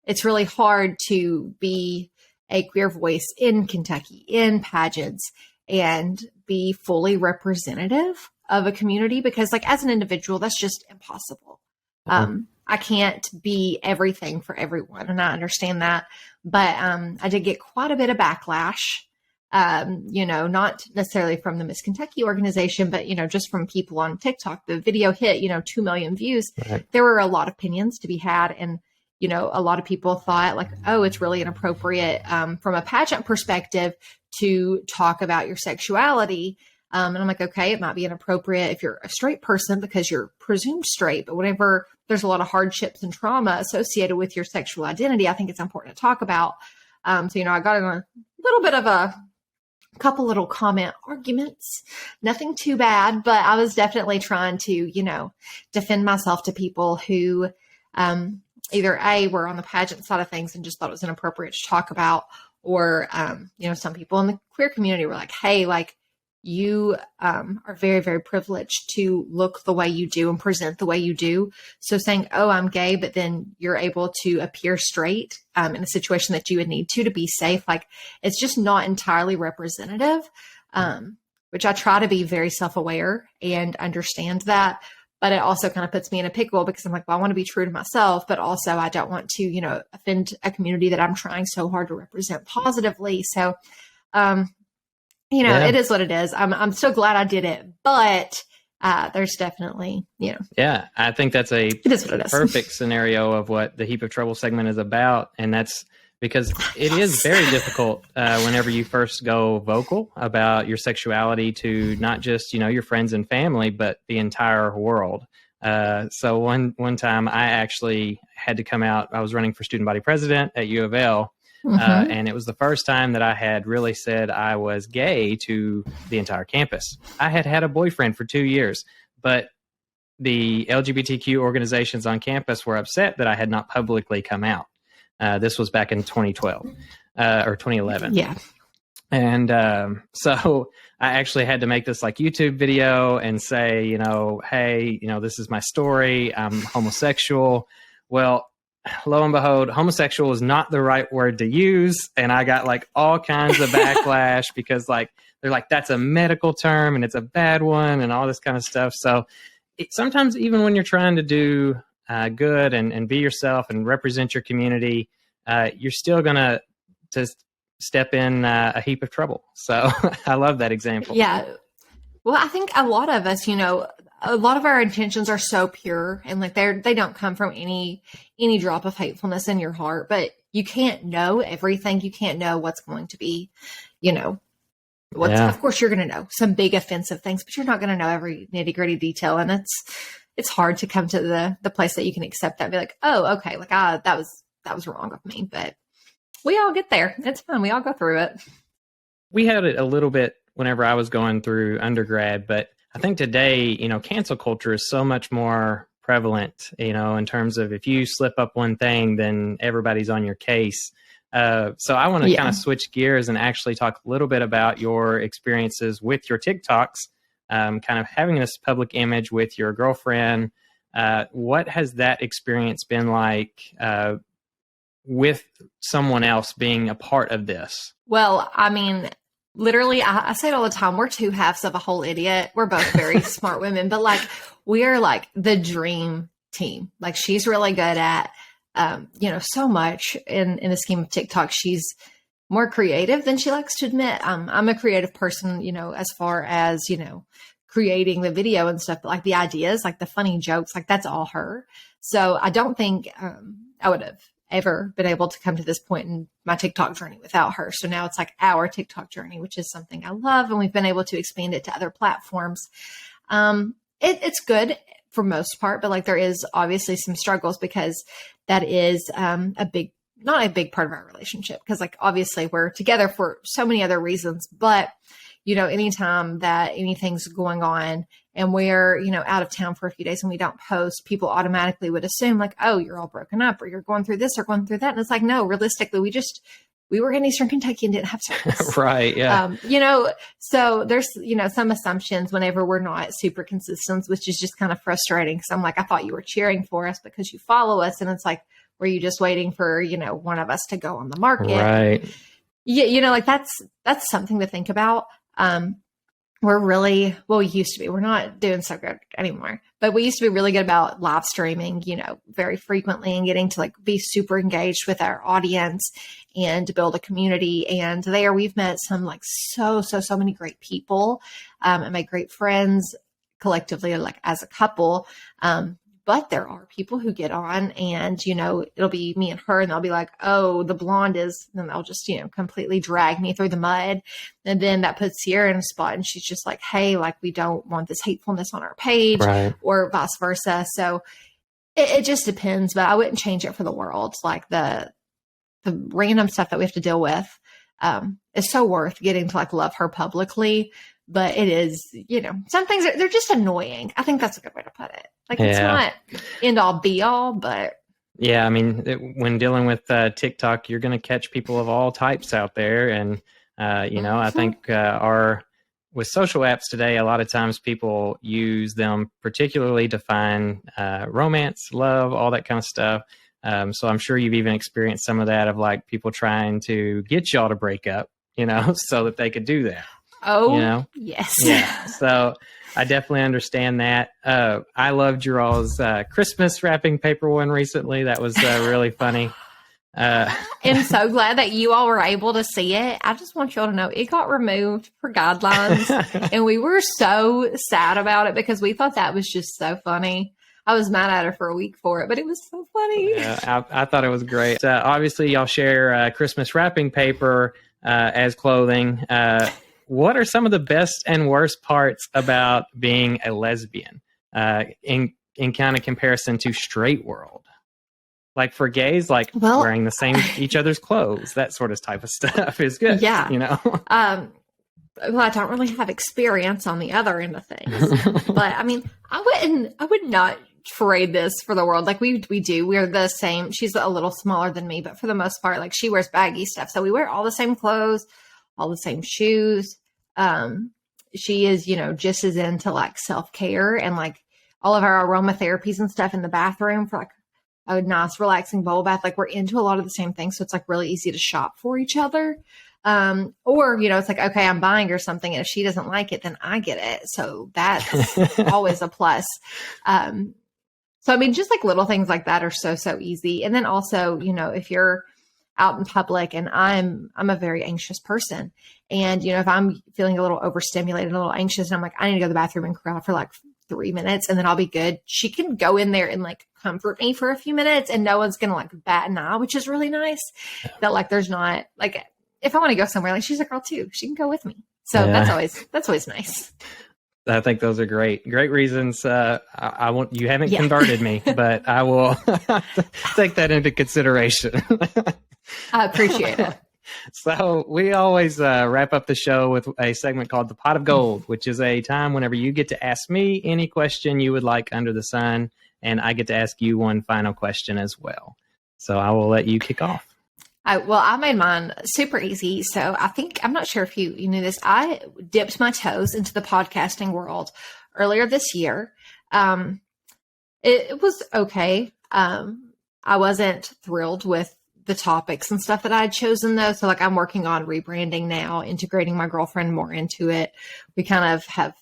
it's really hard to be a queer voice in Kentucky, in pageants, and be fully representative of a community because, as an individual, that's just impossible. I can't be everything for everyone, and I understand that. But I did get quite a bit of backlash, not necessarily from the Miss Kentucky organization, but, just from people on TikTok. The video hit, 2 million views. Right. There were a lot of opinions to be had. And, a lot of people thought oh, it's really inappropriate from a pageant perspective to talk about your sexuality. And I'm like, okay, it might be inappropriate if you're a straight person because you're presumed straight, but whenever there's a lot of hardships and trauma associated with your sexual identity, I think it's important to talk about. So, I got in a little bit of a couple little comment arguments, nothing too bad, but I was definitely trying to, defend myself to people who either A, were on the pageant side of things and just thought it was inappropriate to talk about, or, some people in the queer community were like, hey, you are very, very privileged to look the way you do and present the way you do. So saying, oh, I'm gay, but then you're able to appear straight in a situation that you would need to be safe. It's just not entirely representative, which I try to be very self-aware and understand that. But it also kind of puts me in a pickle because I'm like, well, I want to be true to myself, but also I don't want to, offend a community that I'm trying so hard to represent positively. So, it is what it is. I'm so glad I did it, but there's definitely, Yeah, I think that's it is what it is. Perfect scenario of what the Heap of Trouble segment is about. And that's because it is very difficult whenever you first go vocal about your sexuality to not just, your friends and family, but the entire world. So one time I actually had to come out. I was running for student body president at U of L. And it was the first time that I had really said I was gay to the entire campus. I had had a boyfriend for 2 years, but the LGBTQ organizations on campus were upset that I had not publicly come out. This was back in 2012 or 2011. Yeah. And so I actually had to make this YouTube video and say, hey, this is my story. I'm homosexual. Well, lo and behold, homosexual is not the right word to use. And I got like all kinds of backlash because like, they're like, that's a medical term and it's a bad one and all this kind of stuff. So sometimes even when you're trying to do good and be yourself and represent your community, you're still going to step in a heap of trouble. So I love that example. Yeah. Well, I think a lot of us, a lot of our intentions are so pure and like they don't come from any drop of hatefulness in your heart, but you can't know everything. You can't know what's going to be, of course you're going to know some big offensive things, but you're not going to know every nitty gritty detail. And it's hard to come to the place that you can accept that and be like, oh, okay. Like, that was wrong of me, but we all get there. It's fun. We all go through it. We had it a little bit whenever I was going through undergrad, but I think today, cancel culture is so much more prevalent, in terms of if you slip up one thing, then everybody's on your case. So I want to kind of switch gears and actually talk a little bit about your experiences with your TikToks, kind of having this public image with your girlfriend. What has that experience been like with someone else being a part of this? Well, I mean, literally, I say it all the time. We're two halves of a whole idiot. We're both very smart women, but like we are like the dream team. Like she's really good at, so much in the scheme of TikTok. She's more creative than she likes to admit. I'm a creative person, as far as, creating the video and stuff, but like the ideas, like the funny jokes, like that's all her. So I don't think I would have ever been able to come to this point in my TikTok journey without her. So now it's like our TikTok journey, which is something I love. And we've been able to expand it to other platforms. It's good for most part, but like there is obviously some struggles because that is not a big part of our relationship. Because like obviously we're together for so many other reasons, but anytime that anything's going on and we're, out of town for a few days and we don't post, people automatically would assume like, oh, you're all broken up or you're going through this or going through that. And it's like, no, realistically, we were in Eastern Kentucky and didn't have service. Right. Yeah. So there's, some assumptions whenever we're not super consistent, which is just kind of frustrating. Cause I'm like, I thought you were cheering for us because you follow us. And it's like, were you just waiting for, one of us to go on the market? Right. Yeah. Like that's something to think about. We used to be, we're not doing so good anymore, but we used to be really good about live streaming, very frequently and getting to like be super engaged with our audience and to build a community. And there we've met some like so many great people, and made great friends collectively, like as a couple. But there are people who get on and, it'll be me and her and they'll be like, oh, the blonde is, and they'll just, completely drag me through the mud. And then that puts Sierra in a spot and she's just like, hey, like we don't want this hatefulness on our page, right, or vice versa. So it just depends, but I wouldn't change it for the world. Like the random stuff that we have to deal with is so worth getting to like love her publicly. But it is, some things they're just annoying. I think that's a good way to put it. Like it's not end all be all, but yeah, I mean, when dealing with TikTok, you're going to catch people of all types out there, and I think with social apps today, a lot of times people use them particularly to find romance, love, all that kind of stuff. So I'm sure you've even experienced some of that of people trying to get y'all to break up, so that they could do that. Oh, yes. Yeah. So I definitely understand that. I loved your all's Christmas wrapping paper one recently. That was really funny. I'm so glad that you all were able to see it. I just want y'all to know it got removed for guidelines and we were so sad about it because we thought that was just so funny. I was mad at her for a week for it, but it was so funny. Yeah, I thought it was great. Obviously, y'all share Christmas wrapping paper as clothing. What are some of the best and worst parts about being a lesbian in kind of comparison to straight world? Like for gays, wearing the same each other's clothes, that sort of type of stuff is good. Yeah. Well, I don't really have experience on the other end of things, but I mean, I would not trade this for the world. Like we do, we're the same. She's a little smaller than me, but for the most part, like she wears baggy stuff. So we wear all the same clothes, all the same shoes. She is, just as into like self-care and like all of our aromatherapies and stuff in the bathroom for like a nice relaxing bubble bath. Like we're into a lot of the same things. So it's like really easy to shop for each other. Or, it's like, okay, I'm buying her something. And if she doesn't like it, then I get it. So that's always a plus. So, I mean, just like little things like that are so easy. And then also, if you're out in public and I'm a very anxious person and, if I'm feeling a little overstimulated, a little anxious and I'm like, I need to go to the bathroom and cry for like 3 minutes and then I'll be good. She can go in there and like comfort me for a few minutes and no one's going to like bat an eye, which is really nice that like, there's not like, if I want to go somewhere, like she's a girl too, she can go with me. So that's always nice. I think those are great reasons. I won't. You haven't converted me, but I will take that into consideration. I appreciate it. So we always wrap up the show with a segment called the Pot of Gold, which is a time whenever you get to ask me any question you would like under the sun, and I get to ask you one final question as well. So I will let you kick off. I made mine super easy. So I'm not sure if you knew this. I dipped my toes into the podcasting world earlier this year. It was okay. I wasn't thrilled with the topics and stuff that I had chosen though. So like I'm working on rebranding now, integrating my girlfriend more into it. We kind of have,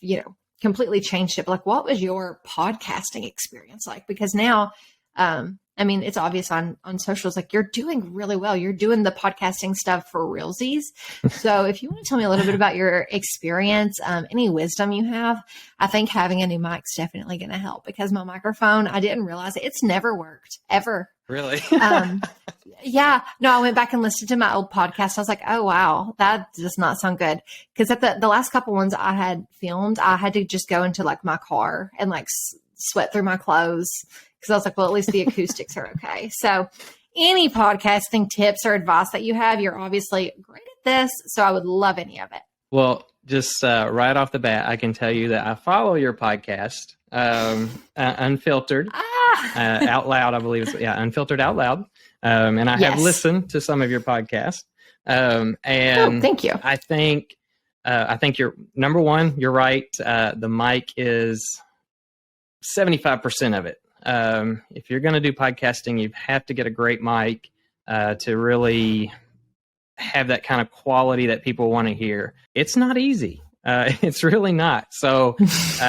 completely changed it. But like, what was your podcasting experience like? Because now, I mean, it's obvious on socials, like you're doing really well. You're doing the podcasting stuff for realsies. So if you want to tell me a little bit about your experience, any wisdom you have, I think having a new mic's definitely going to help because my microphone, I didn't realize it's never worked ever. Really? Yeah. No, I went back and listened to my old podcast. I was like, oh, wow, that does not sound good. Because at the last couple ones I had filmed, I had to just go into like my car and like sweat through my clothes. Because I was like, well, at least the acoustics are okay. So any podcasting tips or advice that you have, you're obviously great at this. So I would love any of it. Well, just right off the bat, I can tell you that I follow your podcast, Unfiltered, Out Loud, I believe. Unfiltered Out Loud. And I have listened to some of your podcasts. And thank you. I think you're number one, you're right. The mic is 75% of it. If you're going to do podcasting, you have to get a great mic to really have that kind of quality that people want to hear. It's not easy. It's really not. So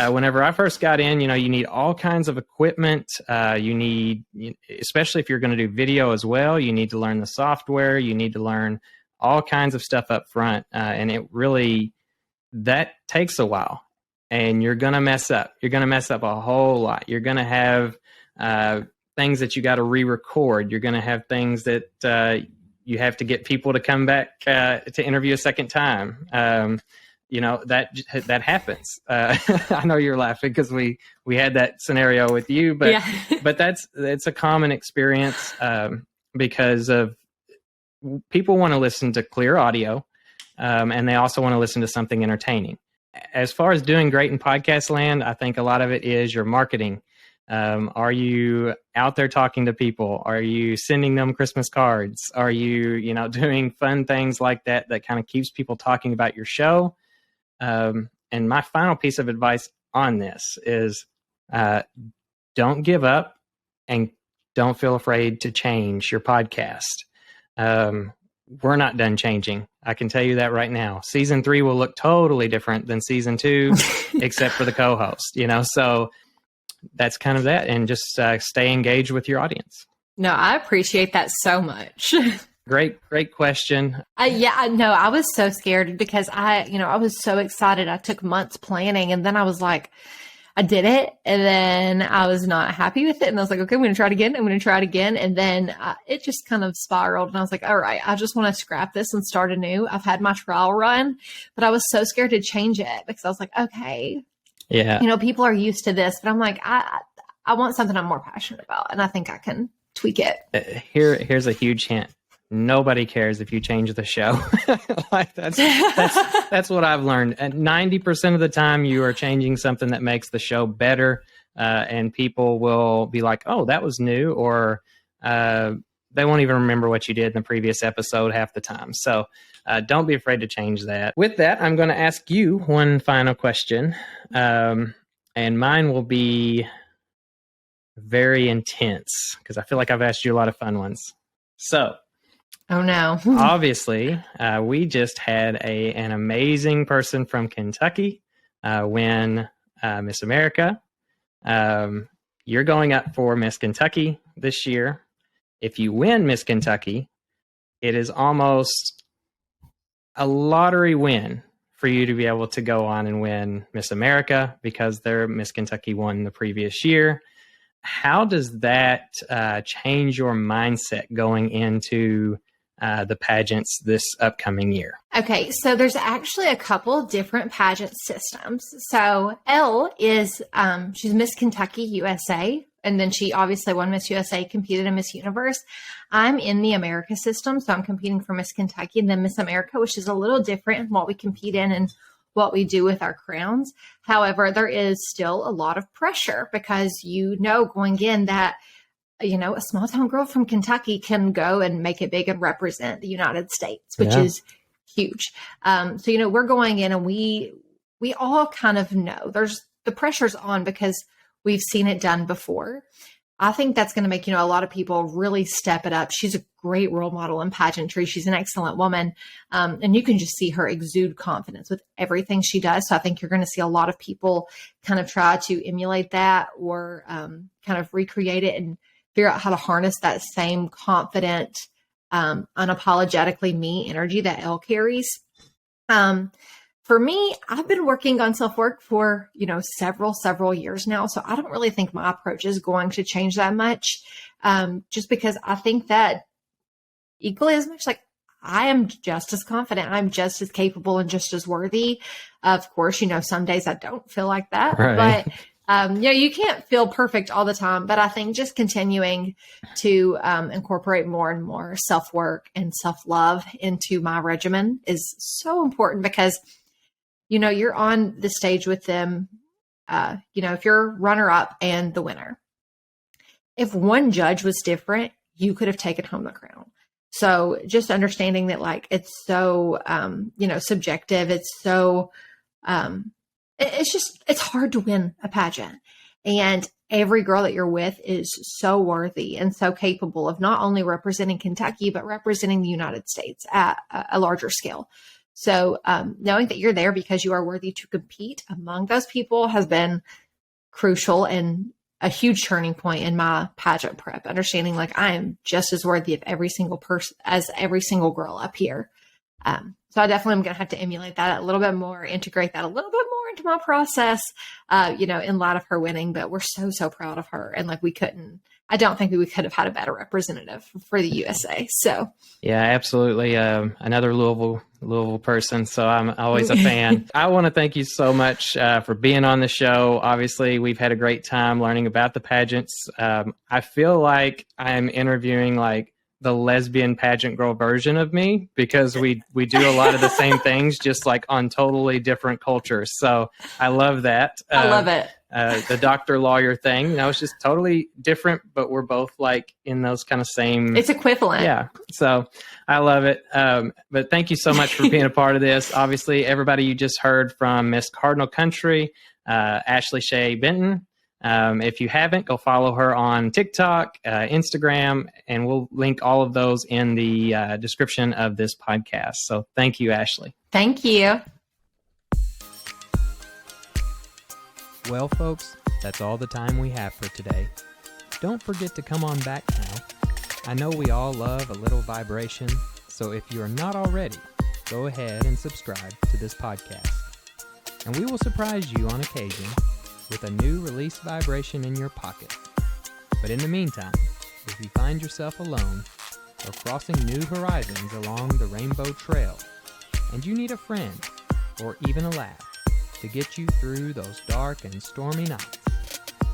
whenever I first got in, you need all kinds of equipment. You need, especially if you're going to do video as well, you need to learn the software. You need to learn all kinds of stuff up front. And it really, that takes a while. And you're going to mess up. You're going to mess up a whole lot. You're going to have things that you got to re-record. You're going to have things that you have to get people to come back to interview a second time. That happens. I know you're laughing because we had that scenario with you, but it's a common experience because of people want to listen to clear audio, and they also want to listen to something entertaining. As far as doing great in podcast land, I think a lot of it is your marketing. Are you out there talking to people? Are you sending them Christmas cards? Are you, doing fun things like that kind of keeps people talking about your show? And my final piece of advice on this is don't give up and don't feel afraid to change your podcast. We're not done changing. I can tell you that right now. Season 3 will look totally different than season 2, except for the co-host, So that's kind of that. And just stay engaged with your audience. No, I appreciate that so much. Great question. I was so scared because I was so excited. I took months planning and then I was like, I did it. And then I was not happy with it. And I was like, okay, I'm going to try it again. And then it just kind of spiraled. And I was like, all right, I just want to scrap this and start anew. I've had my trial run, but I was so scared to change it because I was like, okay, people are used to this, but I'm like, I want something I'm more passionate about. And I think I can tweak it. Here's a huge hint. Nobody cares if you change the show. Like that's what I've learned. And 90% of the time you are changing something that makes the show better. And people will be like, oh, that was new. Or they won't even remember what you did in the previous episode half the time. So don't be afraid to change that. With that, I'm going to ask you one final question. And mine will be, very intense because I feel like I've asked you a lot of fun ones. So, Oh no. obviously, we just had an amazing person from Kentucky win Miss America. You're going up for Miss Kentucky this year. If you win Miss Kentucky, it is almost a lottery win for you to be able to go on and win Miss America because their Miss Kentucky won the previous year. How does that change your mindset going into the pageants this upcoming year? Okay, so there's actually a couple different pageant systems. So Elle is, she's Miss Kentucky USA, and then she obviously won Miss USA, competed in Miss Universe. I'm in the America system, so I'm competing for Miss Kentucky and then Miss America, which is a little different in what we compete in and what we do with our crowns. However, there is still a lot of pressure because going in that a small town girl from Kentucky can go and make it big and represent the United States, which is huge. So, we're going in and we all kind of know the pressure's on because we've seen it done before. I think that's going to make, a lot of people really step it up. She's a great role model in pageantry. She's an excellent woman. And you can just see her exude confidence with everything she does. So I think you're going to see a lot of people kind of try to emulate that or kind of recreate it and figure out how to harness that same confident, unapologetically me energy that Elle carries. For me, I've been working on self-work for, several years now. So I don't really think my approach is going to change that much. Just because I think that equally as much, like I am just as confident. I'm just as capable and just as worthy. Of course, some days I don't feel like that, right. But you can't feel perfect all the time, but I think just continuing to incorporate more and more self-work and self-love into my regimen is so important because, you're on the stage with them, if you're runner-up and the winner. If one judge was different, you could have taken home the crown. So just understanding that, like, it's so, subjective. It's so, it's hard to win a pageant. And every girl that you're with is so worthy and so capable of not only representing Kentucky, but representing the United States at a larger scale. So knowing that you're there because you are worthy to compete among those people has been crucial and a huge turning point in my pageant prep, understanding like I am just as worthy of every single person as every single girl up here. So I definitely am going to have to emulate that a little bit more, integrate that a little bit more into my process, in light of her winning. But we're so proud of her. And like I don't think we could have had a better representative for the USA. So yeah, absolutely. Another Louisville person. So I'm always a fan. I want to thank you so much for being on the show. Obviously, we've had a great time learning about the pageants. I feel like I'm interviewing like the lesbian pageant girl version of me because we do a lot of the same things, just like on totally different cultures. So I love that. I love it. The doctor lawyer thing, it's just totally different, but we're both like in those kind of same. It's equivalent. Yeah. So I love it. But thank you so much for being a part of this. Obviously, everybody you just heard from Miss Cardinal Country, Ashley Shae Benton. If you haven't, go follow her on TikTok, Instagram, and we'll link all of those in the description of this podcast. So thank you, Ashley. Thank you. Well, folks, that's all the time we have for today. Don't forget to come on back now. I know we all love a little vibration, so if you are not already, go ahead and subscribe to this podcast. And we will surprise you on occasion with a new release vibration in your pocket. But in the meantime, if you find yourself alone or crossing new horizons along the rainbow trail, and you need a friend or even a laugh to get you through those dark and stormy nights,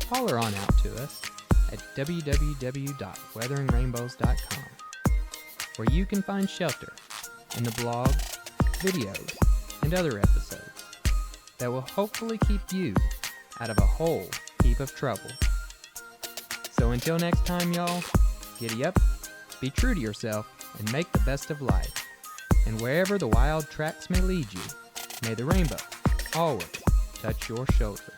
holler on out to us at www.weatheringrainbows.com, where you can find shelter in the blogs, videos, and other episodes that will hopefully keep you out of a whole heap of trouble. So until next time, y'all, giddy up, be true to yourself, and make the best of life. And wherever the wild tracks may lead you, may the rainbow always touch your shoulder.